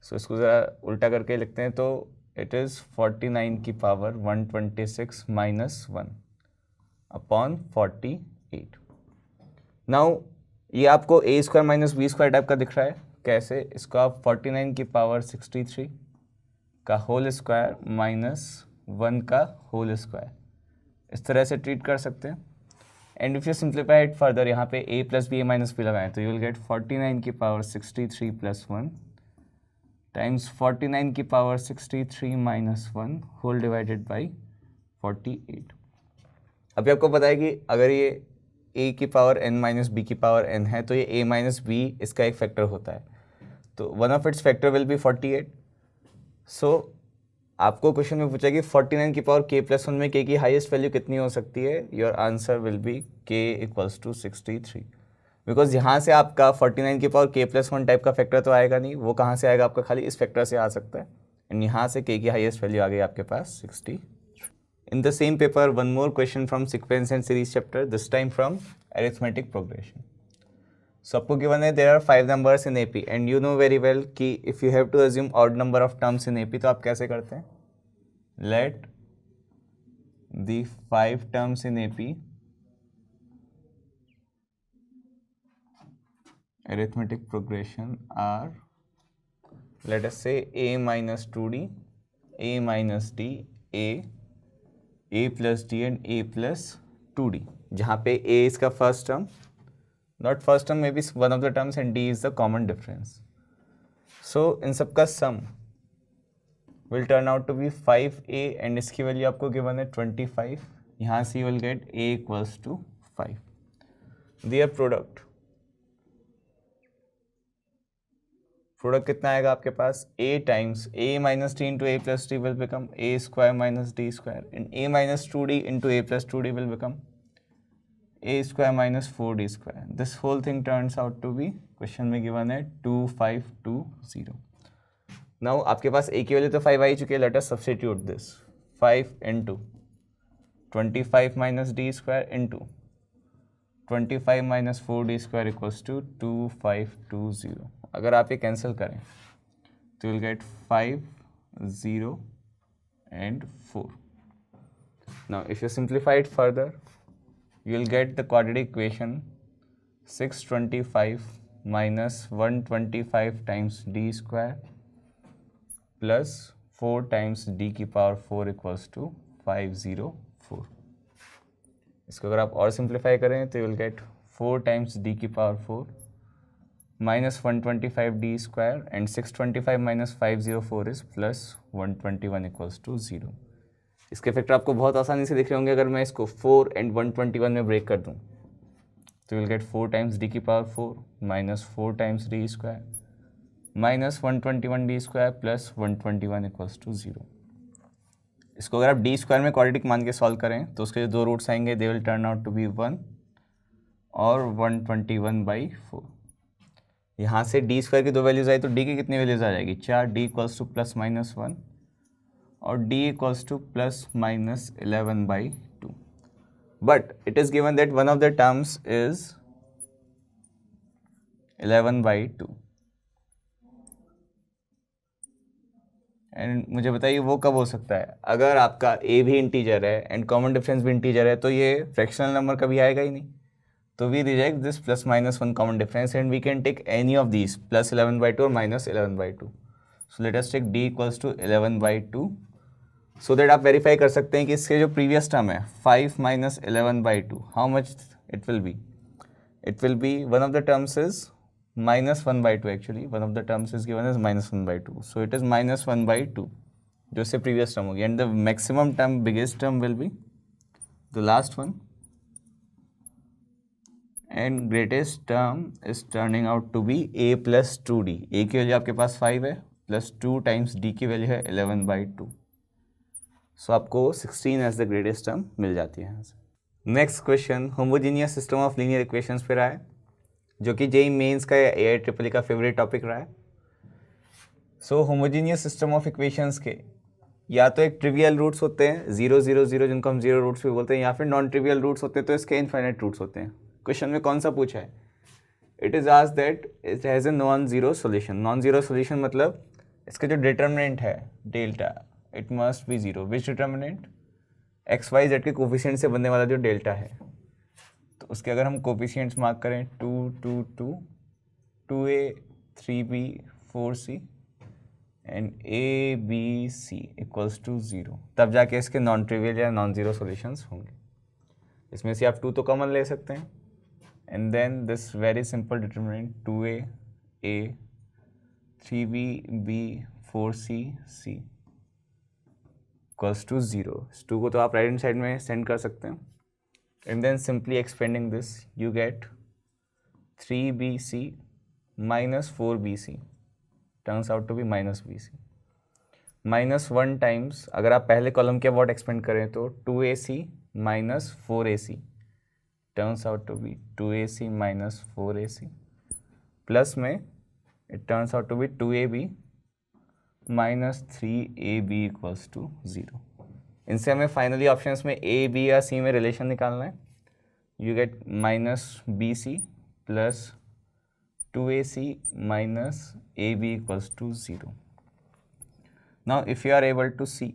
सो इसको ज़रा उल्टा करके लिखते हैं, तो इट इज़ 49 की पावर 126 - 1 अपॉन 48। नाउ ये आपको a² - b² टाइप का दिख रहा है, कैसे, इसको आप 49 की पावर 63 का होल स्क्वायर -1 का होल स्क्वायर इस तरह से ट्रीट कर सकते हैं। And if you simplify it further, यहाँ पे a + b a - b लगाएं तो यू विल गेट 49 की पावर 63 + 1 टाइम्स 49 की पावर 63 - 1 होल डिवाइडेड बाई 48। अभी आपको पता है कि अगर ये a की पावर n - b की पावर n है, तो ये a - b इसका एक फैक्टर होता है, तो one of its factor will be 48। सो आपको क्वेश्चन में पूछा कि 49 की पावर k + 1 में k की हाईएस्ट वैल्यू कितनी हो सकती है, your answer will be k = 63, because यहाँ से आपका 49 की पावर k + 1 टाइप का फैक्टर तो आएगा नहीं, वो कहाँ से आएगा आपका, खाली इस फैक्टर से आ सकता है, एंड यहाँ से k की हाईएस्ट वैल्यू आ गई आपके पास 60। In the same paper one more question from sequence and series chapter, this time from arithmetic progression. So आपको गिवन है there are 5 numbers in AP, and you know very well कि if you have to assume odd number of terms in AP, तो आप कैसे करते हैं, let the 5 terms in AP arithmetic progression are, let us say a - 2d, a - d, a + d and a + 2d, जहाँ पे a इसका first term, not first term, may be one of the terms, and d is the common difference. So इन सबका sum will turn out to be 5a, and इसकी वैल्यू आपको गिवन है 25। यहाँ से you will get a = 5। Their product कितना आएगा आपके पास, a times a minus t into a plus t will become a square minus d square and a minus 2d into a plus 2d will become a square minus 4d square. This whole thing turns out to be, question में गिवन है 2520. नाउ आपके पास a की वैल्यू तो 5 आ ही चुकी है, let us substitute this 5 into 25 minus d square into 25 minus 4d square equals to 2520. अगर आप ये कैंसिल करें तो will get 5 0 and 4. Now if you simplify it further, you will get the quadratic equation 625 minus 125 times d square plus 4 times d की पावर 4 equals to 504. इसको अगर आप और सिंप्लीफाई करें तो you will get 4 times d की power 4 minus 125 d square and 625 minus 504 is plus 121 equals to 0. इसके फैक्टर आपको बहुत आसानी से दिख रहे होंगे. अगर मैं इसको 4 एंड 121 में ब्रेक कर दूं तो विल गेट 4 टाइम्स d की power 4 minus 4 times d square minus 121 d square plus 121 equals to 0. इसको अगर आप डी स्क्वायर में क्वाड्रेटिक मान के सॉल्व करें तो उसके जो दो रूट्स आएंगे they will turn out to be 1 और 121/4. यहाँ से डी स्क्वायर की दो वैल्यूज आई तो डी की कितनी वैल्यूज आ जाएगी 4. D equals to plus minus 1 और D equals to plus minus 11/2. But it is given that one of the terms is 11/2. And मुझे बताइए वो कब हो सकता है, अगर आपका a भी इंटीजर है एंड कॉमन डिफरेंस भी इंटीजर है तो ये फ्रैक्शनल नंबर कभी आएगा ही नहीं. तो we reject this plus minus 1 common difference and we can take any of these plus 11/2 और minus 11/2. So let us take d equals to 11/2 so that आप वेरीफाई कर सकते हैं कि इसके जो प्रीवियस टर्म है 5 minus 11/2 how much it will B. It will B one of the terms is minus 1/2 actually. One of the terms is given as minus 1/2. So it is minus 1/2 जो इससे previous term होगी and the maximum term biggest term will be the last one and greatest term is turning out to be a plus 2d. a की वैल्यू आपके पास 5 है plus 2 times d की वैल्यू है 11/2. So आपको 16 as the greatest term मिल जाती है यहाँ से. Next question, homogeneous system of linear equations पे रहा है जो कि जेई मेंस का या AIEEE का फेवरेट टॉपिक रहा है. सो होमोजीनियस सिस्टम ऑफ इक्वेशंस के या तो एक ट्रिवियल रूट्स होते हैं 0 0 0 जिनको हम 0 रूट्स भी बोलते हैं, या फिर नॉन ट्रिवियल रूट्स होते हैं तो इसके इनफाइनाइट रूट्स होते हैं. क्वेश्चन में कौन सा पूछा है, it is asked that it has a non zero solution. Non zero solution मतलब इसका जो डिटर्मिनेंट है delta it must be zero. Which determinant, x y z के कोफिशिएंट से बनने वाला जो डेल्टा है. तो उसके अगर हम कोफिशिएंट्स मार्क करें 2 2 2 2a 3b 4c and abc equals to 0, तब जाके इसके नॉन ट्रिवियल या नॉन जीरो सॉल्यूशंस होंगे. इसमें से आप 2 तो कॉमन ले सकते हैं and then this very simple determinant 2a a 3b b 4c c equals to 0. इस 2 को तो आप राइट हैंड साइड में सेंड कर सकते हैं. And then simply expanding this you get 3bc minus 4bc turns out to be minus bc minus 1 times अगर आप पहले कॉलम के अबाउट एक्सपेंड करें तो 2ac minus 4ac turns out to be 2ac minus 4ac plus में it turns out to be 2ab minus 3ab equals to 0. इनसे हमें फाइनली ऑप्शंस में ए बी या सी में रिलेशन निकालना है. You get minus B C plus 2ac minus A B equals to 0. Now if you are able to see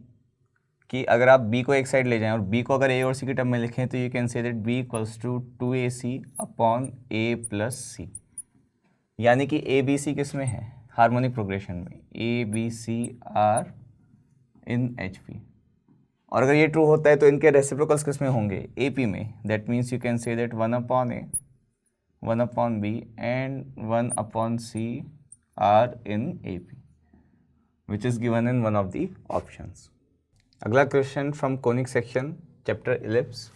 कि अगर आप b को एक साइड ले जाएं और b को अगर a और c की टर्म में लिखें तो you can say that b equals to 2ac upon a plus C. यानी कि ए बी सी किस में है, हार्मोनिक प्रोग्रेशन में. A b c are in H P. और अगर ये ट्रू होता है तो इनके रेसिप्रोकल्स किस में होंगे, ए पी में. That means you can say that 1 upon A 1 upon B and 1 upon C are in A P which is given in one of the options. अगला question from conic section chapter ellipse.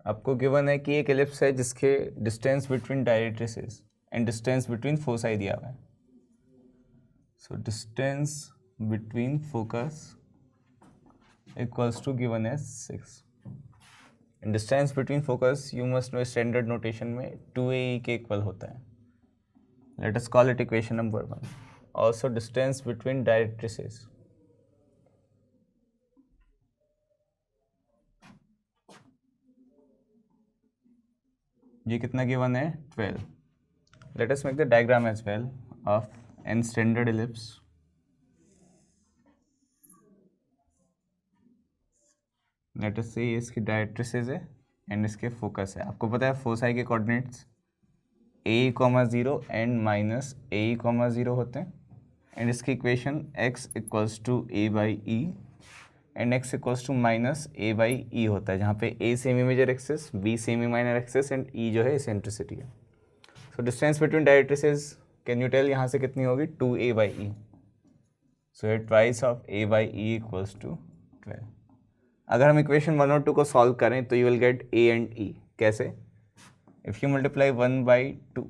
आपको गिवन है कि एक एलिप्स है जिसके distance between directrices and distance between foci दिया हुआ है. So distance between focus equals to given as 6. Distance between focus you must know standard notation में 2AE के इक्वल होता है. Let us call it equation number 1. Also distance between directrices ये कितना गिवन है 12. Let us make the diagram as well of an standard ellipse. Let us say ये इसकी डायरेक्ट्रिसेस है एंड इसके फोकस है. आपको पता है फोसाई के कोऑर्डिनेट्स AE,0 एंड -AE,0 होते हैं एंड इसकी equation x equals to A/E and x equals to -A/E होता है, जहाँ पे A semi major axis, B semi minor axis and E जो है इसेंट्रिसिटी है. So distance between directrices can you tell यहाँ से कितनी होगी 2A/E. So it twice of A/E equals to 12. अगर हम इक्वेशन 1 और 2 को सॉल्व करें तो you will get A and E. कैसे? इफ़ यू मल्टीप्लाई 1/2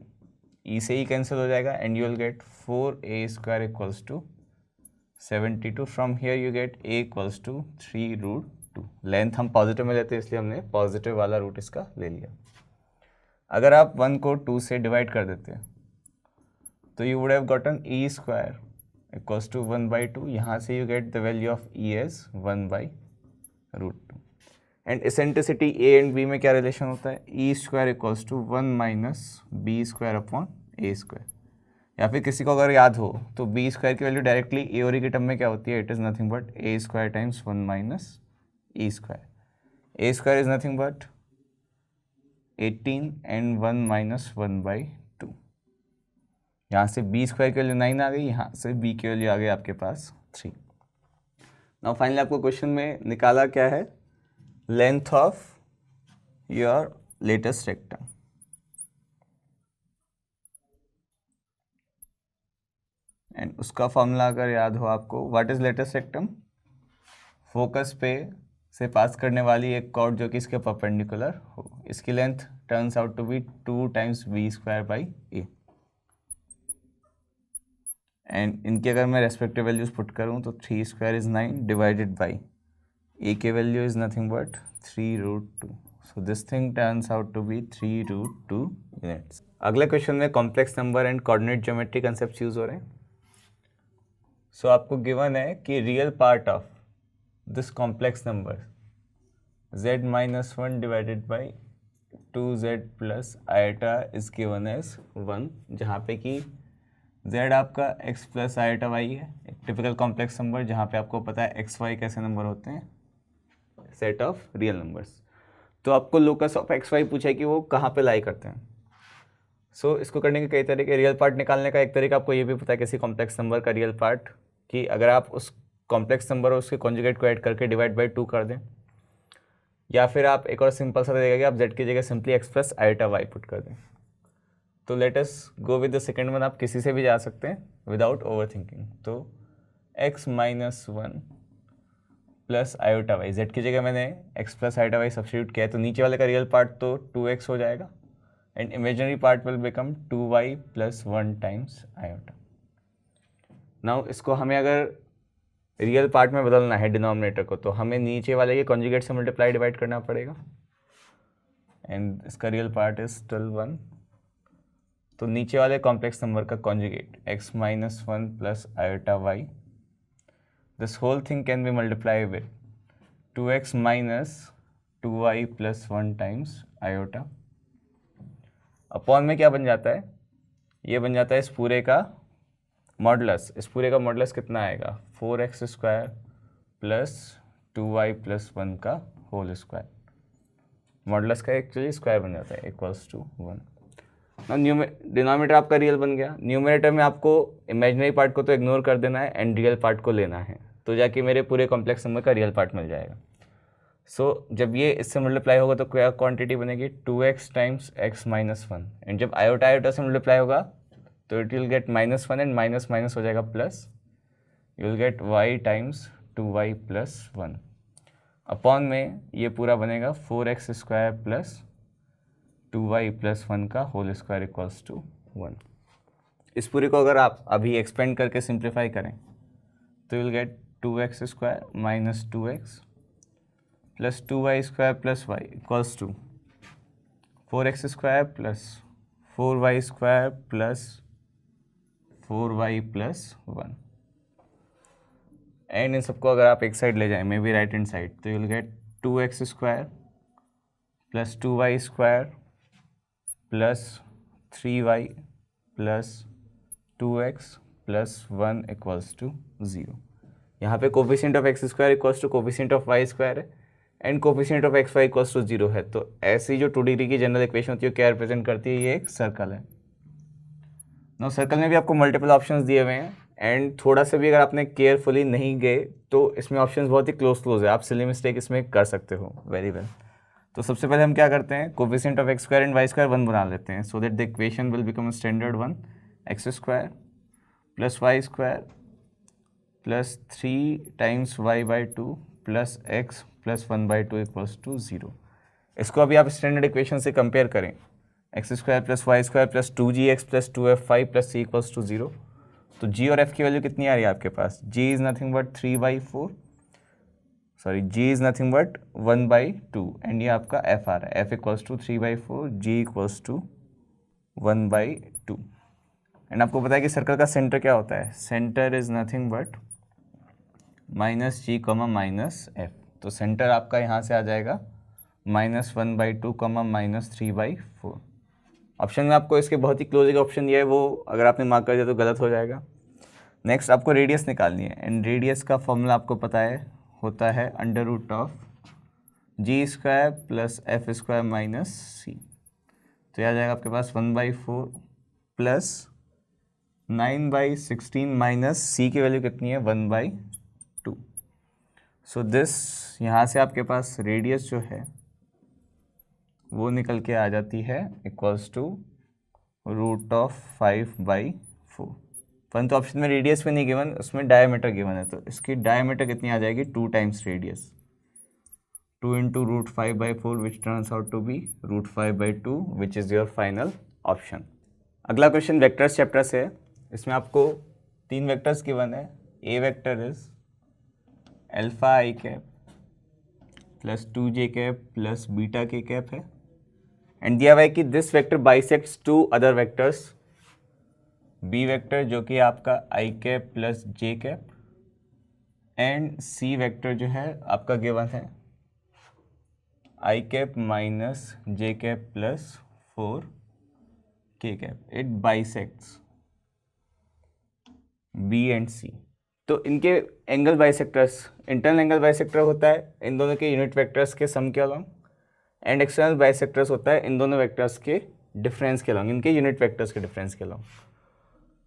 E से E कैंसिल हो जाएगा and you will get 4A² equals to 72. From here you get A equals to 3√2. Length हम पॉजिटिव में लेते हैं इसलिए हमने पॉजिटिव वाला रूट इसका ले लिया. अगर आप 1 को 2 से डिवाइड कर देते हैं तो you would have gotten E² equals to 1/2. यहाँ से you get the value of E as 1/√2. And eccentricity A and B में क्या रिलेशन होता है? E² equals to 1 - B² upon A². या फिर किसी को अगर याद हो तो B² की वैल्यू डायरेक्टली A और E के टर्म में क्या होती है? It is nothing but A² times 1 - E². A² is nothing but 18 and 1 - 1/2. यहाँ से B² की वैल्यू 9 आ गई, यहाँ से B की वैल्यू आ गई आपके पास 3. नाउ फाइनली आपको क्वेश्चन में निकाला क्या है? Length of your latus rectum. And उसका फॉर्मूला अगर याद हो आपको, what is latus rectum? Focus पे से पास करने वाली एक कॉर्ड जो कि इसके परपेंडिकुलर हो. इसकी length turns out to be 2 times B²/A. And इनकी अगर मैं रेस्पेक्टिव वैल्यूज पुट करूँ तो 3² इज 9 डिवाइडेड बाई A की value is nothing but 3√2. So this thing turns out to be 3√2 units. अगले क्वेश्चन में complex number and coordinate geometry concept use हो रहे हैं. सो आपको गिवन है कि real part of this complex number z-1 divided by 2z plus iota is given as 1, जहाँ पे कि z आपका x प्लस आयटा y है, एक टिपिकल कॉम्प्लेक्स नंबर जहाँ पे आपको पता है x y कैसे नंबर होते हैं, सेट ऑफ रियल नंबर्स. तो आपको लोकस ऑफ x y पूछा है कि वो कहाँ पे लाई करते हैं. सो इसको करने के कई तरीके. रियल पार्ट निकालने का एक तरीका आपको ये भी पता है किसी कॉम्प्लेक्स नंबर का रियल पार्ट, कि अगर आप उस कॉम्प्लेक्स नंबर और उसके कॉन्जुगेट को ऐड करके डिवाइड बाई 2 कर दें, या फिर आप एक और सिंपल सा देगा कि आप z की जगह simply x plus iota y put कर दें. तो let us go with the second one. आप किसी से भी जा सकते हैं विदाउट ओवर थिंकिंग. तो x - 1 plus iota y, z की जगह मैंने x plus iota y substitute किया है, तो नीचे वाले का रियल पार्ट तो 2x हो जाएगा and imaginary part will become 2y plus 1 times iota. Now इसको हमें अगर रियल पार्ट में बदलना है डिनोमिनेटर को, तो हमें नीचे वाले के कॉन्जुगेट से मल्टीप्लाई डिवाइड करना पड़ेगा एंड इसका रियल पार्ट इज स्टिल 1. तो नीचे वाले कॉम्प्लेक्स नंबर का conjugate x - 1 plus iota y, this whole thing can be multiplied with 2x minus 2y plus 1 times iota. Upon में क्या बन जाता है? ये बन जाता है इस पूरे का मॉडुलस. इस पूरे का मॉडुलस कितना आएगा? 4x² प्लस 2y प्लस 1 का होल स्क्वायर. मॉडुलस का एक्चुअली स्क्वायर बन जाता है इक्वल्स टू 1. डिनोमिनेटर आपका रियल बन गया. न्यूमरेटर में आपको इमेजिनरी पार्ट को तो इग्नोर कर देना है एंड रियल पार्ट को लेना है, तो जाके मेरे पूरे कॉम्प्लेक्स नंबर का रियल पार्ट मिल जाएगा. सो जब ये इससे मल्टीप्लाई होगा तो क्या क्वांटिटी बनेगी? 2x times x - 1. एंड जब आयोटा आयोटा से मल्टीप्लाई होगा तो it will get -1 and minus minus हो जाएगा plus. You will gate y times 2y plus 1. Upon में ये पूरा बनेगा 4x² प्लस 2y प्लस 1 का होल स्क्वायर इक्वल्स टू 1। इस पूरे को अगर आप अभी एक्सपेंड करके सिंप्लीफाई करें तो will get 2x² minus 2x plus 2y² plus y equals to 4x² plus 4y² plus 4y plus 1। And इन सबको अगर आप एक साइड ले जाएं, may be right hand side, तो you will get 2x² plus 2y² plus 3y plus 2x plus 1 equals to 0। यहाँ पे coefficient of x² equals to coefficient of y² है and coefficient of xy equals to 0 है। तो ऐसी जो 2 डिग्री की जनरल इक्वेशन होती है क्या रिप्रेजेंट करती है? ये एक सर्कल है। नो सर्कल में भी आपको मल्टीपल ऑप्शंस दिए हुए हैं एंड थोड़ा सा भी अगर आपने केयरफुली नहीं गए तो इसमें ऑप्शंस बहुत ही क्लोज है, आप सिली मिस्टेक इसमें कर सकते हो। Very well. तो सबसे पहले हम क्या करते हैं, coefficient of x² and y² 1 बना लेते हैं, so that the equation will become standard 1 x² plus y² plus 3 times y/2 plus x plus 1/2 equals to 0। इसको अभी आप स्टैंडर्ड इक्वेशन से कंपेयर करें, x² plus y² plus 2gx plus 2f5 plus c equals to 0। तो g और f की वैल्यू कितनी आ रही है आपके पास? g is nothing but 3/4, sorry g is nothing but 1/2 and ये आपका f आ रहा है, f equals to 3/4, g equals to 1/2। And आपको पता है कि सर्कल का सेंटर क्या होता है? Centre is nothing but minus g comma minus f। तो सेंटर आपका यहाँ से आ जाएगा -1/2 कॉमा -3/4। ऑप्शन में आपको इसके बहुत ही क्लोज एक ऑप्शन दिया है, वो अगर आपने मार्क कर दिया तो गलत हो जाएगा। नेक्स्ट आपको रेडियस निकालनी है एंड रेडियस का फॉर्मूला आपको पता है, होता है √of g² plus f² minus c। तो यह आ जाएगा आपके पास 1/4 प्लस 9/16 माइनस c की वैल्यू कितनी है? 1/2। सो दिस यहाँ से आपके पास रेडियस जो है वो निकल के आ जाती है इक्वल्स टू √5/4। परंतु ऑप्शन में रेडियस भी नहीं गिवन, उसमें डायमीटर गिवन है, तो इसकी डायमीटर कितनी आ जाएगी? 2 times radius, 2 into √5/4 which turns out to be √5/2 which is your final option. अगला क्वेश्चन वेक्टर्स चैप्टर से है। इसमें आपको 3 वेक्टर्स गिवन है। A vector is alpha i cap plus 2j cap plus beta k cap है एंड दिया हुआ है कि this vector bisects 2 other vectors, B vector जो कि आपका i cap plus j cap and C vector जो है आपका गिवन है i cap minus j cap plus 4k cap. It bisects b and c। तो इनके angle bisectors, internal angle bisector होता है इन दोनों के यूनिट वेक्टर्स के सम के अलॉन्ग एंड एक्सटर्नल बाइसेक्टर्स होता है इन दोनों वेक्टर्स के डिफरेंस के अलॉन्ग, इनके यूनिट वेक्टर्स के डिफरेंस के अलॉन्ग।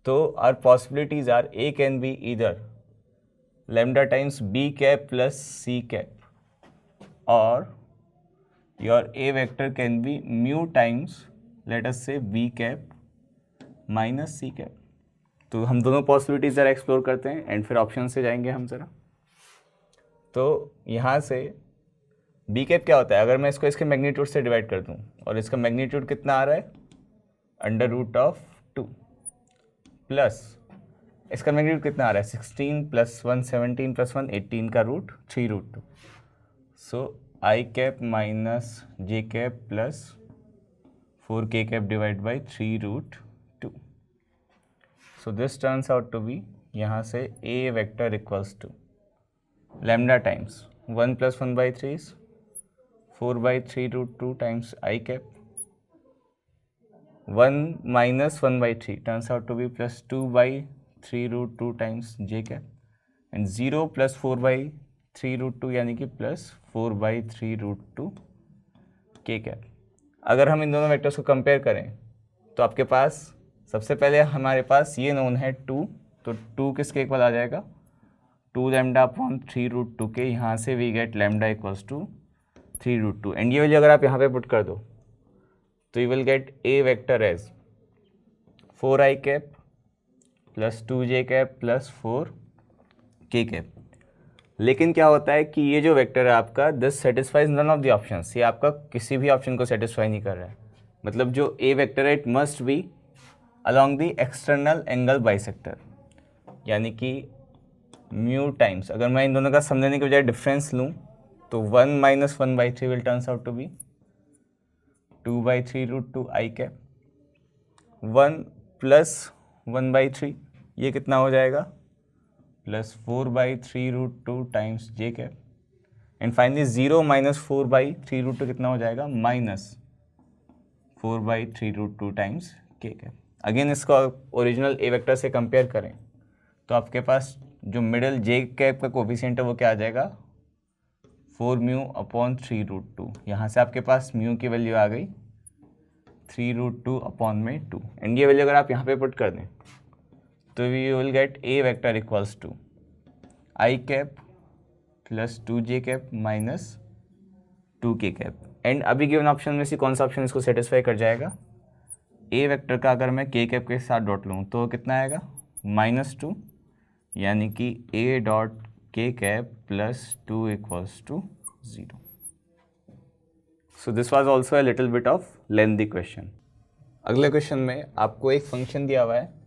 तो our possibilities are A can be either lambda times B cap plus C cap और your A vector can be mu times let us say B cap minus C cap. तो हम दोनों पॉसिबिलिटीज ज़रा एक्सप्लोर करते हैं एंड फिर ऑप्शन से जाएंगे हम ज़रा। तो यहाँ से बी कैप क्या होता है? अगर मैं इसको इसके मैग्नीट्यूड से डिवाइड कर दूँ और इसका मैग्नीट्यूड कितना आ रहा है? √2 प्लस इसका मैग्नीट्यूड कितना आ रहा है? 16 + 1 17 + 1 18 का root 3√2। So i cap minus j cap plus 4k cap divide by 3√2। So this turns out to be यहाँ से a vector equals to lambda times 1 + 1/3 4/3√2 times i cap 1 - 1/3 turns out to be plus 2/3√2 times j cap and 0 + 4/3√2 यानी कि प्लस 4/3√2 k कैप। अगर हम इन दोनों वेक्टर्स को कंपेयर करें तो आपके पास सबसे पहले हमारे पास ये नोन है 2, तो 2 किसके इक्वल आ जाएगा? 2 लैम्डा अपॉन 3√2 के। यहाँ से we get lambda equals to 3√2 and ये वैल्यू अगर आप यहाँ पे पुट कर दो तो you will get a vector as 4i cap plus 2j cap plus 4k cap. लेकिन क्या होता है कि ये जो वेक्टर है आपका, this satisfies none of the options, ये आपका किसी भी ऑप्शन को सेटिस्फाई नहीं कर रहा है। मतलब जो ए वेक्टर है it must B along the external angle bisector, यानी कि म्यू टाइम्स, अगर मैं इन दोनों का समझने के बजाय डिफरेंस लूँ तो 1 minus 1/3 will turns out to be 2/3√2 i cap, 1 plus 1/3 ये कितना हो जाएगा, plus 4/3√2 times j cap, and finally 0 minus 4/3√2 कितना हो जाएगा, minus 4/3√2 times k cap. Again इसको ओरिजिनल ए वेक्टर से कंपेयर करें तो आपके पास जो मिडल जे कैप का कोफिशिएंट है वो क्या आ जाएगा, 4μ/3√2। यहाँ से आपके पास म्यू की वैल्यू आ गई 3√2/2, एंड ये वैल्यू अगर आप यहाँ पे पुट कर दें तो we will get a vector equals to i cap plus 2j cap minus 2k cap. And अभी गिवन ऑप्शन में से कौन सा ऑप्शन इसको सेटिस्फाई कर जाएगा, ए वेक्टर का अगर मैं k कैप के साथ डॉट लूँ तो कितना आएगा, -2, यानी कि a dot k cap plus 2 equals to 0। So this was also a little bit of lengthy question. अगले क्वेश्चन में आपको एक फंक्शन दिया हुआ है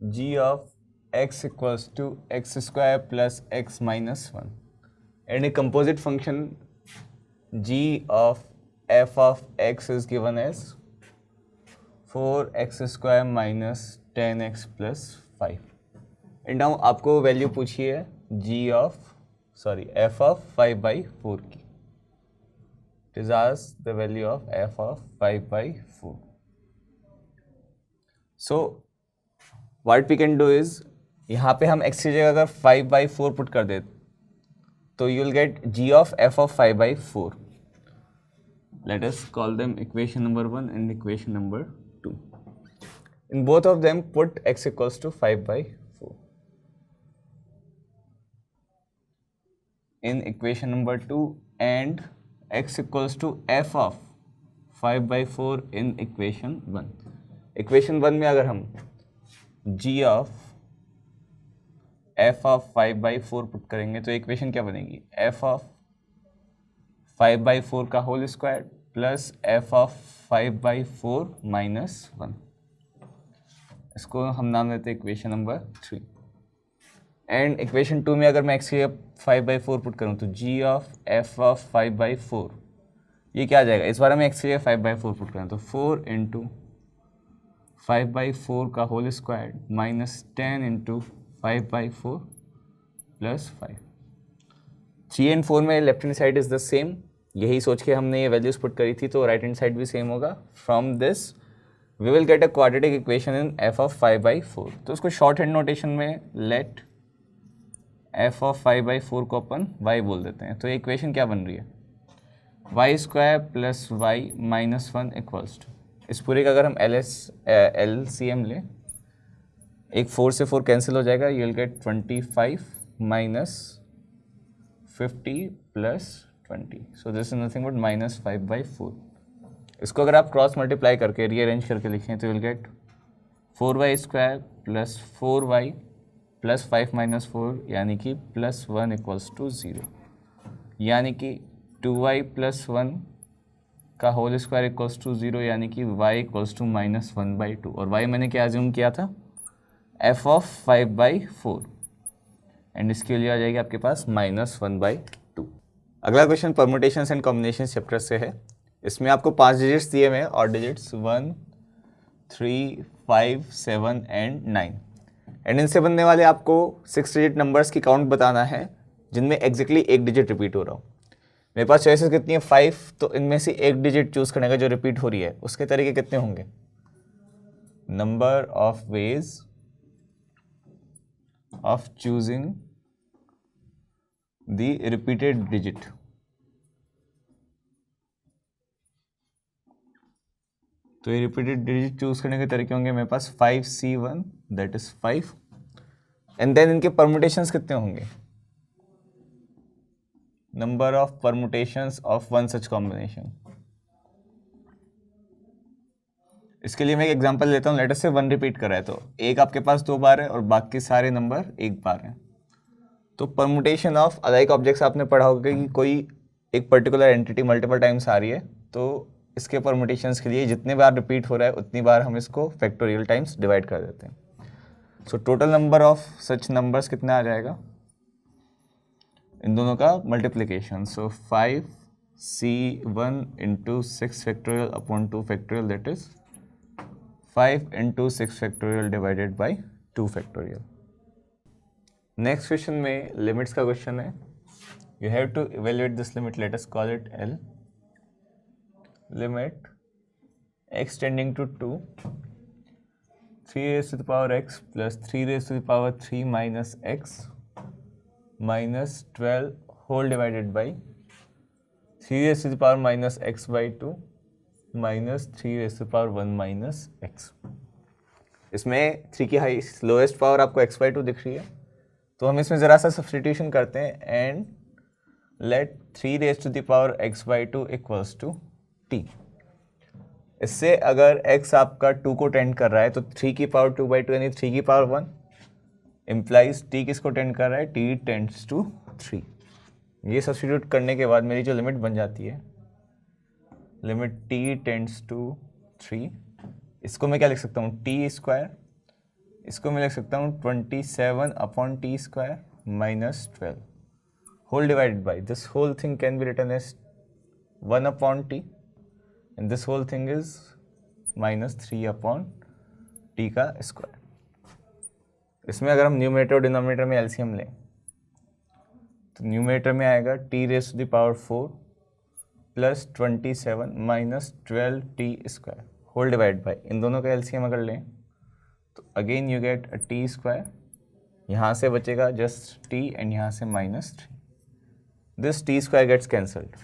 g of x equals to x² plus x minus 1, and a composite function g of f of x is given as 4x² minus 10x plus 5, and now आपको वैल्यू पूछी है f ऑफ 5/4 की। It is asked the value of f of 5/4. So what we can do is, यहाँ पे हम x की जगह अगर 5/4 पुट कर दे तो you will get g of f of 5/4. Let us call them equation number 1 and equation number 2. In both of them put x equals to 5/4. In equation number 2 and x equals to f of 5/4 in equation 1. Equation 1 में अगर हम g of f of 5/4 put करेंगे तो इक्वेशन क्या बनेगी, f of 5/4 का whole square plus f of 5/4 minus 1। इसको हम नाम देते हैं इक्वेशन नंबर 3। एंड इक्वेशन 2 में अगर मैं x की 5/4 पुट करूँ तो g ऑफ f ऑफ 5/4 ये क्या आ जाएगा, इस बार मैं x की 5/4 पुट करूँ तो 4 इंटू 5/4 का whole square minus 10 into 5/4 plus 5। 3 and 4 में left hand side is the same, यही सोच के हमने ये वैल्यूज पुट करी थी, तो राइट हैंड साइड भी सेम होगा। From this we will get a quadratic equation in f of 5/4। तो उसको शॉर्ट हैंड नोटेशन में लेट f ऑफ 5/4 को अपन y बोल देते हैं। तो ये इक्वेशन क्या बन रही है, y² plus y minus 1 equals to, इस पूरे का अगर हम LCM लें, एक 4 से 4 कैंसिल हो जाएगा, you will gate 25 minus 50 plus 20, so this is nothing but -5/4। इसको अगर आप क्रॉस मल्टीप्लाई करके रीअरेंज करके लिखें तो will gate 4y² plus 4y plus 5 minus 4 यानी कि प्लस 1 इक्वल्स टू 0, यानी कि 2y प्लस 1 का होल स्क्वायर इक्वल्स टू 0, यानी कि y इक्वल्स टू -1/2, और y मैंने क्या अज्यूम किया था, f ऑफ 5/4, एंड इसके लिए आ जाएगी आपके पास -1/2। अगला question permutations and combination chapter से है। इसमें आपको 5 डिजिट्स दिए हुए हैं, और डिजिट्स 1, 3, 5, 7 एंड 9, एंड इनसे बनने वाले आपको 6 डिजिट नंबर्स की काउंट बताना है जिनमें एग्जैक्टली एक डिजिट रिपीट हो रहा हो। मेरे पास चॉइसेस कितनी है, 5, तो इनमें से एक डिजिट चूज करने का जो रिपीट हो रही है उसके तरीके कितने होंगे, number of ways of choosing the repeated digit. तो ये रिपीटेड डिजिट चूज करने के तरीके होंगे मेरे पास 5C1 that is 5, and then इनके परम्यूटेशंस कितने होंगे, number of permutations of one such combination. इसके लिए मैं एक एग्जांपल लेता हूँ, लेटर से 1 रिपीट कर रहा है तो एक आपके पास 2 बार है और बाकी सारे नंबर 1 बार हैं। तो परमुटेशन ऑफ अलाइक ऑब्जेक्ट्स आपने पढ़ा होगा कि कोई एक पर्टिकुलर एंटिटी मल्टीपल टाइम्स आ रही है, तो इसके परमुटेशंस के लिए जितने बार रिपीट हो रहा है उतनी बार हम इसको फैक्टोरियल टाइम्स डिवाइड कर देते हैं। So total number of such numbers कितना आ जाएगा, इन दोनों का multiplication. So 5c1 into 6 factorial upon 2 factorial, that is 5 into 6 factorial divided by 2 factorial. Next question में लिमिट्स का क्वेश्चन है। You have to evaluate this limit, let us call it L। Limit x tending to 2, 3 raised to the power x plus 3 raised to the power 3 minus x minus 12 whole divided by 3 raised to the power minus x by 2 minus 3 raised to the power 1 minus x। इसमें 3 की हाई लोएस्ट पावर आपको x by 2 दिख रही है, तो हम इसमें ज़रा सा सब्स्टिट्यूशन करते हैं and let 3 raised to the power x by 2 equals to t। इससे अगर x आपका 2 को टेंड कर रहा है तो 3 की पावर 2 बाई 2 यानी 3 की पावर 1 इम्प्लाइज t किसको टेंड कर रहा है, t टेंड्स टू 3। ये सब्स्टिट्यूट करने के बाद मेरी जो लिमिट बन जाती है, लिमिट t टेंड्स टू 3, इसको मैं क्या लिख सकता हूँ, t स्क्वायर, इसको मैं लिख सकता हूँ 27 अपॉन t square minus 12 whole divided by this whole thing can be written as 1 upon t and this whole thing is minus 3 upon t का स्क्वायर। इसमें अगर हम न्यूमरेटर और डिनोमिनेटर में एलसीएम लें तो न्यूमरेटर में आएगा t raise to the power 4 प्लस 27 माइनस 12 t square whole divide by, इन दोनों का एलसीएम अगर लें तो again you get a t square, यहाँ से बचेगा जस्ट t एंड यहाँ से minus 3, this t square gets cancelled.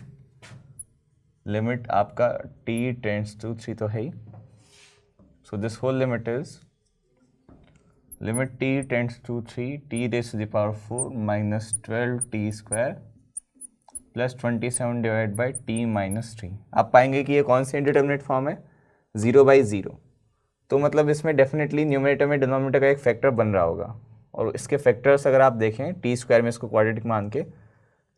Limit आपका t टेंड्स टू 3 तो है ही, so this whole limit is limit t tends to 3 t raise to the power 4 minus 12 t square plus 27 divide by t minus 3। आप पाएंगे कि ये कौन सी इंडिटरमिनेट फॉर्म है, 0 बाई 0, तो मतलब इसमें डेफिनेटली न्यूमरेटर में डिनोमिनेटर का एक फैक्टर बन रहा होगा, और इसके फैक्टर्स अगर आप देखें t स्क्वायर में इसको क्वाड्रेटिक मान के,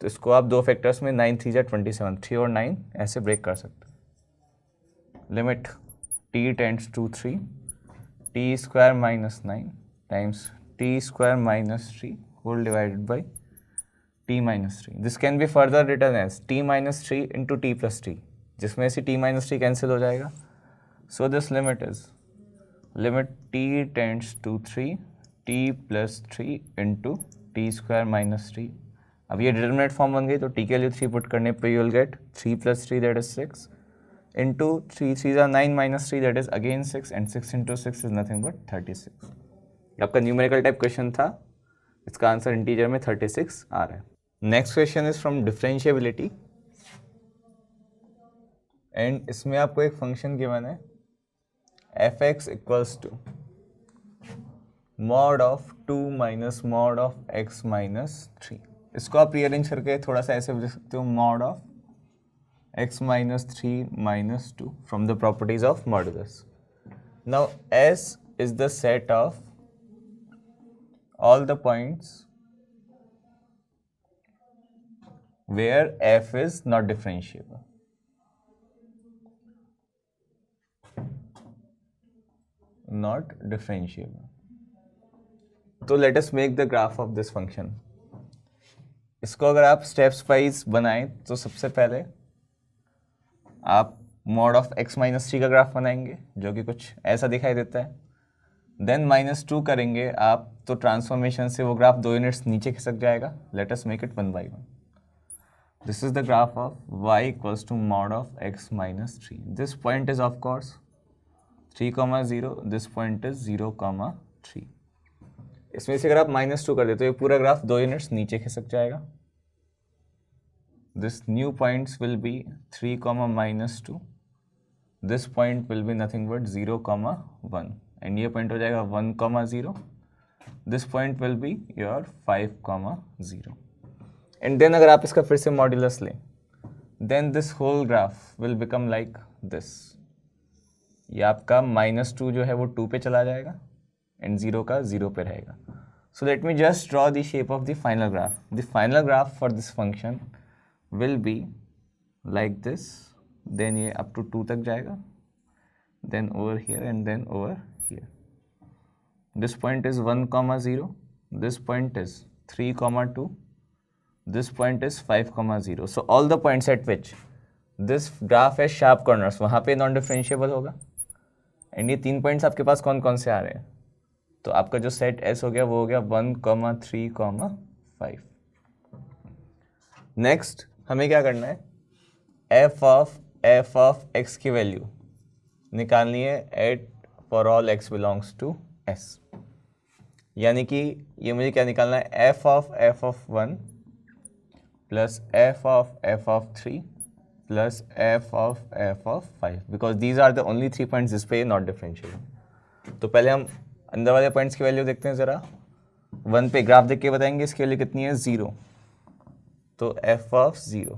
तो इसको आप 2 फैक्टर्स में 9 3 27, 3 और 9 ऐसे ब्रेक कर सकते हैं। Limit t tends to 3 t square minus 9 times t square minus 3 whole divided by t minus 3। This can be further written as t minus 3 into t plus 3, जिसमें से t माइनस 3 कैंसिल हो जाएगा। So this limit is limit t tends to 3 t plus 3 into t square minus 3। अब ये डिटरमिनेट फॉर्म बन गई, तो t के लिए 3 पुट करने पे you will gate 3 plus 3 that is 6 into 3 3 9 minus 3 that is again 6 and 6 into 6 is nothing but 36। आपका न्यूमेरिकल टाइप क्वेश्चन था, इसका आंसर इंटीजर में 36 आ रहा है। Next question is from differentiability and इसमें आपको एक फंक्शन गिवन है f(x) equals to mod of 2 minus mod of x minus 3। इसको आप रीअरेंज करके थोड़ा सा ऐसे लिख सकते हो, mod of x minus 3 minus 2 from the properties of modulus. Now S is the set of all the points where f is not differentiable. Not differentiable. तो let us make the graph of this function. इसको अगर आप स्टेप्स वाइज बनाएं तो सबसे पहले आप मॉड ऑफ x माइनस 3 का ग्राफ बनाएंगे जो कि कुछ ऐसा दिखाई देता है। देन -2 करेंगे आप तो ट्रांसफॉर्मेशन से वो ग्राफ 2 यूनिट्स नीचे खिसक जाएगा। Let us make it 1 by 1। This is the graph of y equals to mod of x minus 3। This point is of course 3,0, this point is 0,3। इसमें से अगर आप -2 कर देते तो ये पूरा ग्राफ 2 यूनिट्स नीचे खिसक जाएगा। This new points will be 3, -2। This point will be nothing but 0,1 and ये पॉइंट हो जाएगा 1,0। This point will be your 5,0 and then अगर आप इसका फिर से मॉड्यूलस लें then this whole graph will become like this. ये आपका -2 जो है वो 2 पे चला जाएगा एंड 0 का 0 पे रहेगा। So let me just draw the shape of the final graph. The final graph for this function will be like this. Then ये up to 2 तक जाएगा. Then over here and then over here. This point is 1, 0. This point is 3, 2. This point is 5, 0. So all the points at which this graph has sharp corners, वहाँ पे नॉन डिफरेंशिएबल होगा. एंड ये 3 पॉइंट्स आपके पास कौन कौन से आ रहे हैं? तो आपका जो सेट एस हो गया वो हो गया 1, 3, 5. नेक्स्ट हमें क्या करना है? एफ ऑफ एक्स की वैल्यू निकालनी है at for all x belongs to s. यानी कि ये मुझे क्या निकालना है? एफ ऑफ 1 प्लस एफ ऑफ 3 प्लस f of 5 because these are the only 3 points जिस पे ये नॉट डिफरेंशिएबल. तो पहले हम अंदर वाले पॉइंट्स की वैल्यू देखते हैं ज़रा. 1 पे ग्राफ देख के बताएंगे इसकी वैल्यू कितनी है? 0. तो एफ ऑफ 0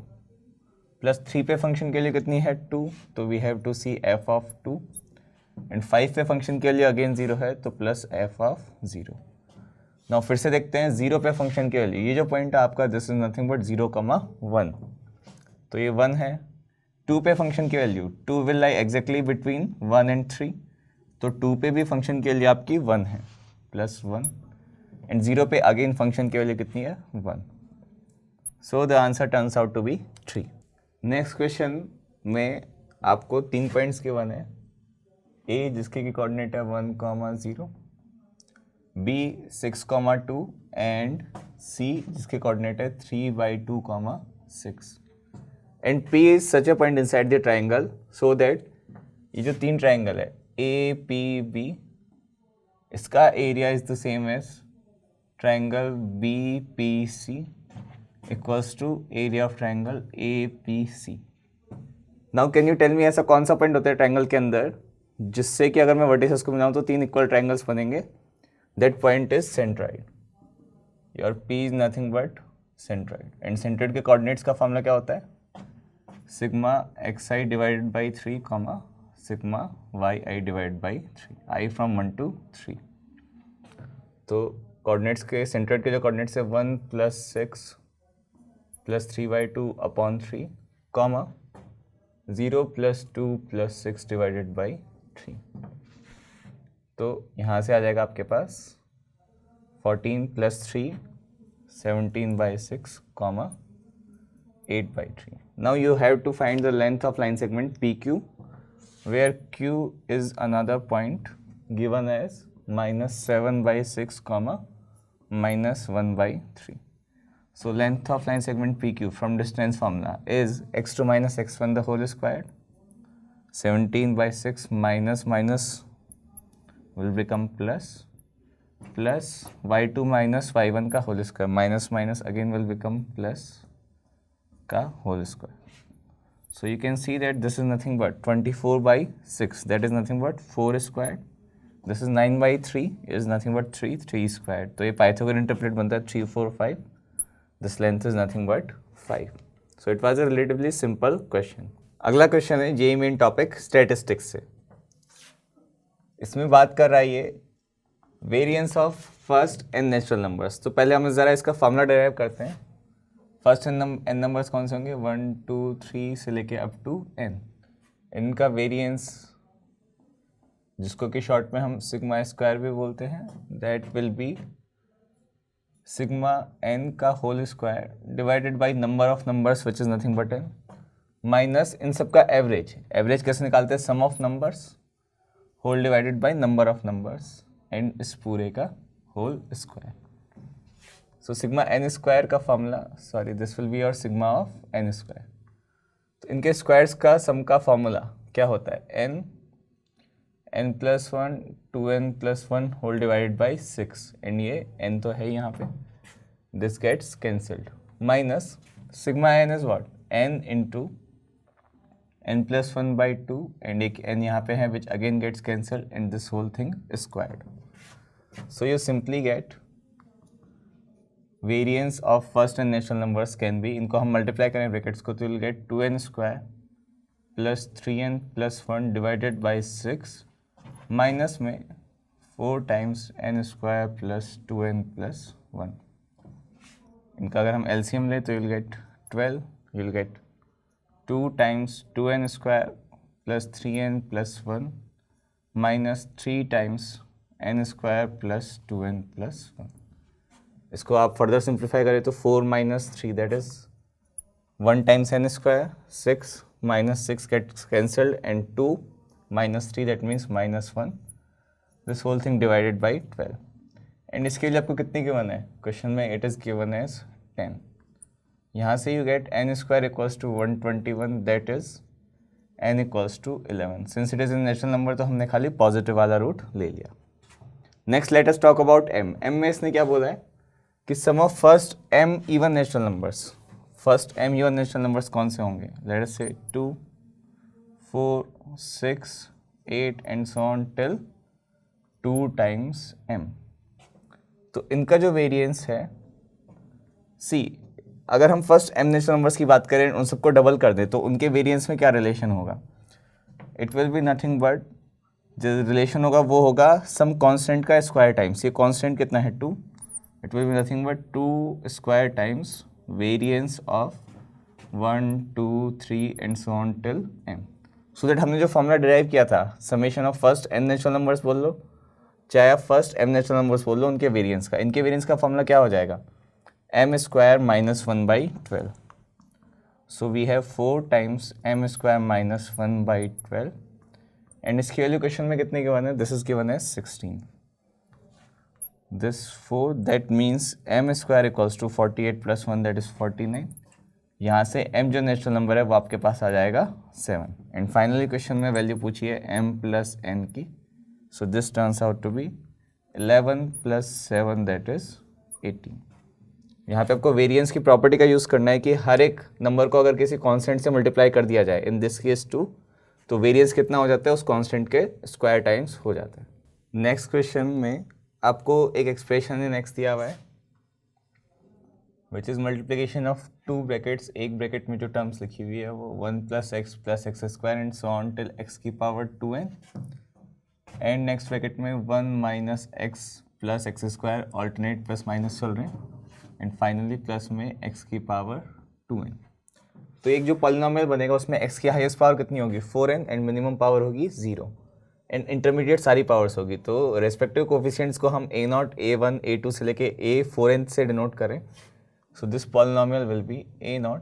प्लस 3 पे फंक्शन के लिए कितनी है? 2. तो we have to see f of 2. And 5 पे फंक्शन के लिए अगेन 0 है तो प्लस एफ ऑफ 0. नाउ फिर से देखते हैं 0 पे फंक्शन के वैल्यू. ये जो पॉइंट है आपका दिस इज नथिंग बट 0, 1. तो ये 1 है. 2 पे फंक्शन की value 2 will lie exactly between 1 and 3. तो 2 पे भी फंक्शन के लिए आपकी 1 है प्लस 1. एंड 0 पे अगेन फंक्शन की वैल्यू कितनी है? 1. So the answer turns out to be 3. Next question में आपको 3 पॉइंट्स के 1 है. ए जिसके की कोऑर्डिनेट है 1, 0. बी 6, 2 एंड सी जिसके कोऑर्डिनेट है 3/2, 6. And P is such a point inside the triangle so that ये जो 3 ट्राइंगल है A, P, B, इसका area is the same as triangle B, P, C equals to area of triangle A, P, C. Now can you tell me ऐसा कौन सा पॉइंट होता है ट्राइंगल के अंदर जिससे कि अगर मैं वर्टिसेस को मिलाऊं तो 3 इक्वल ट्राइंगल्स बनेंगे? That point is centroid. Your P is nothing but centroid. And centroid के कोऑर्डिनेट्स का फॉर्मूला क्या होता है? Sigma xi divided by 3, sigma yi divide by 3. I from 1 to 3. तो कोऑर्डिनेट्स के सेंट्रॉइड के जो कोऑर्डिनेट्स है 1 + 6 + 3/2 अपॉन 3, 0 + 2 + 6 डिवाइडेड बाई 3. तो यहाँ से आ जाएगा आपके पास 14 + 3 17/6, 8/3. Now you have to find the length of line segment PQ, where Q is another point given as -7/6, -1/3. So length of line segment PQ from distance formula is x2 minus x1 the whole squared. 17/6 minus will become plus y2 minus y1 का whole square minus again will become plus का whole square. So you can see that this is nothing but 24/6, that is nothing but 4 squared. This is 9/3 is nothing but 3 squared. तो ये पाइथागोरन ट्रिपलेट बनता है 3, 4, 5. This length is nothing but 5. So it was a relatively simple question. अगला क्वेश्चन है JEE मेन टॉपिक स्टैटिस्टिक्स से. इसमें बात कर रहा है ये variance of first n natural numbers. तो पहले हम ज़रा इसका फॉर्मूला डिराइव करते हैं. फर्स्ट एन नंबर्स कौन से होंगे? 1, 2, 3 से लेके अप टू n. इनका वेरिएंस जिसको कि शॉर्ट में हम सिग्मा स्क्वायर भी बोलते हैं, that will be sigma n का whole square divided by number of numbers which is nothing but n minus इन सब का एवरेज. एवरेज कैसे निकालते हैं? Sum of numbers whole divided by number of numbers and इस पूरे का whole square. So sigma n square का formula, sorry this will be your sigma of n square. तो इनके स्क्वायर्स का सम का फॉर्मूला क्या होता है? n + 1 2n + 1 whole divided by 6. And ये n तो है यहाँ पे, this gets cancelled. Minus sigma n is what? n into n + 1/2 and एक n यहाँ पे है which again gets cancelled and this whole thing squared. So you simply get variance of first and natural numbers can be, इनको हम मल्टीप्लाई करें ब्रैकेट्स को तो will get 2n square plus 3n + 1 divided by 6 minus में 4 times n square plus 2n plus 1। इनका अगर हम LCM ले तो you'll get 12, you'll get 2 times 2n square plus 3n plus 1 minus 3 times n square plus 2n plus 1। इसको आप फर्दर सिंप्लीफाई करें तो 4 minus 3 that is 1 times n square, 6 minus 6 gets cancelled and 2 minus 3 that means minus 1। This whole thing divided by 12। And इसके लिए आपको कितनी गिवन है क्वेश्चन में? It is given as 10। यहाँ से you get n square equals to 121 that is n equals to 11। Since it is in natural number तो हमने खाली पॉजिटिव वाला रूट ले लिया। Next let us talk about m। m में इसने क्या बोला है कि sum of first m even natural numbers. First m even natural numbers कौन से होंगे? लेट अस से 2, 4, 6, 8 and so on till 2 times m। तो इनका जो वेरिएंस है, सी अगर हम फर्स्ट m नेचुरल नंबर्स की बात करें उन सबको डबल कर दें तो उनके वेरिएंस में क्या रिलेशन होगा? It will be nothing but जो रिलेशन होगा वो होगा सम कांस्टेंट का स्क्वायर टाइम्स। ये कांस्टेंट कितना है? 2। It will be nothing but 2 square times variance of 1, 2, 3 and so on till m। So that हमने जो फॉर्मूला डिराइव किया था summation of first n natural numbers बोल लो चाहे आप फर्स्ट m नेचुरल नंबर्स बोल लो, उनके वेरिएंस का, इनके वेरिएंस का फॉर्मूला क्या हो जाएगा? m square minus 1/12। So we have 4 times m square minus 1/12 and इसकी वैल्यू क्वेश्चन में कितने गिवन है? दिस इज गिवन है 16। This 4 that means m square equals to 48 plus 1 that is 49। यहाँ से m जो नेचुरल नंबर है वो आपके पास आ जाएगा 7। एंड फाइनली क्वेश्चन में वैल्यू पूछी है m प्लस n की। So this turns out to be 11 plus 7 that is 18। यहाँ पे आपको वेरिएंस की प्रॉपर्टी का यूज़ करना है कि हर एक नंबर को अगर किसी कांस्टेंट से मल्टीप्लाई कर दिया जाए, इन दिस केस 2, तो वेरिएंस कितना हो जाता है? उस कांस्टेंट के स्क्वायर टाइम्स हो जाता है। नेक्स्ट क्वेश्चन में आपको एक एक्सप्रेशन ने नेक्स्ट दिया हुआ है which is multiplication of 2 brackets. एक ब्रैकेट में जो टर्म्स लिखी हुई है वो 1 plus x square and so on till x की power 2n and next bracket में 1 minus x plus x square, alternate plus minus चल रहे हैं एंड फाइनली प्लस में x की पावर 2n। तो एक जो पॉलिनोमियल बनेगा उसमें x की हाईएस्ट पावर कितनी होगी? 4n एंड मिनिमम पावर होगी 0 एंड इंटरमीडिएट सारी पावर्स होगी। तो रेस्पेक्टिव कोफिशिएंट्स को हम a0, a1, a2 से लेके a4n से डिनोट करें। So this polynomial will be a0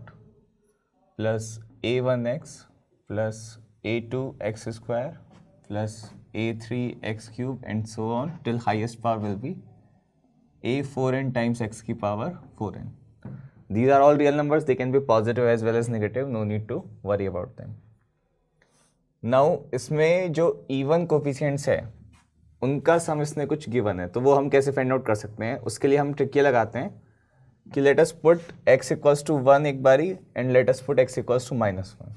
plus a1x plus a2x square plus a3x cube and so on till highest power will be a4n times x की power 4n. These are all real numbers. They can be positive as well as negative. No need to worry about them. Now इसमें जो even coefficients है उनका सम इसने कुछ गिवन है तो वो हम कैसे फाइंड आउट कर सकते हैं? उसके लिए हम ट्रिक ये लगाते हैं कि let us put x equals to 1 एक बारी and let us put x equals to minus 1.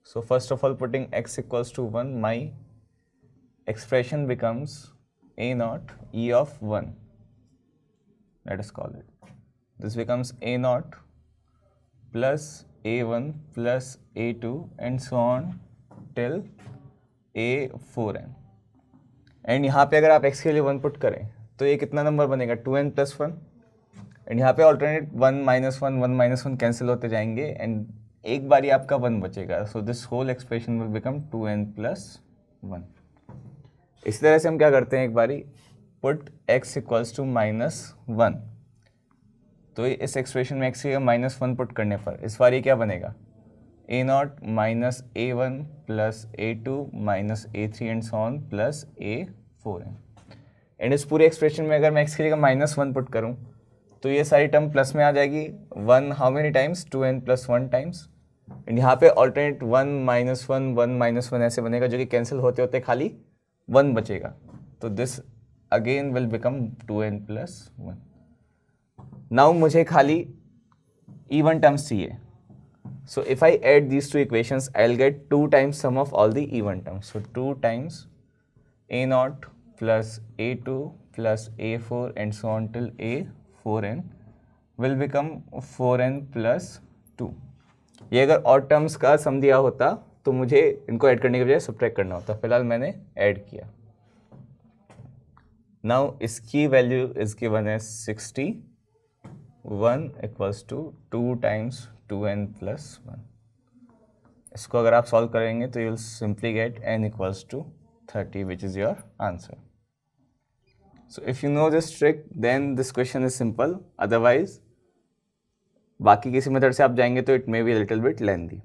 So first of all putting x equals to 1, my expression becomes a0 e of 1, let us call it. This becomes a0 plus a1 plus a2 and so on till a4n। And यहाँ पे अगर आप x के लिए 1 पुट करें तो ये कितना नंबर बनेगा? 2n plus 1 एंड यहाँ पे ऑल्टरनेट 1 minus 1 1 minus 1 कैंसिल होते जाएंगे एंड एक बारी आपका 1 बचेगा। So this whole expression will become 2n plus 1। इसी तरह से हम क्या करते हैं, एक बारी पुट x इक्वल्स टू -1, तो इस एक्सप्रेशन में x की -1 पुट करने पर इस बार ये क्या बनेगा? a0 minus a1 plus a2 minus a3 and so on plus a4n। And इस पूरे एक्सप्रेशन में अगर मैं x की जगह -1 पुट करूँ तो ये सारी टर्म प्लस में आ जाएगी। 1 how many times? 2n plus 1 times and यहाँ पे ऑल्टरनेट 1 -1 ऐसे बनेगा जो कि कैंसिल होते होते खाली 1 बचेगा। तो this again will become 2n plus 1। Now मुझे खाली इवन टर्म्स चाहिए। So if I add these two equations I will get 2 times sum of all the even terms. So 2 times a0 plus a2 plus a4 and so on till a4n will become 4n plus 2। ये अगर और टर्म्स का सम दिया होता तो मुझे इनको ऐड करने के बजाय सब्ट्रैक्ट करना होता। फिलहाल मैंने ऐड किया। नाउ इसकी value is given as 61 equals to 2 times 2n plus 1. इसको अगर आप सॉल्व करेंगे तो you will simply get n equals to 30 which is your answer. So if you know this trick, then this question is simple. Otherwise, बाकी किसी मेथड से आप जाएंगे तो it may be a little bit lengthy.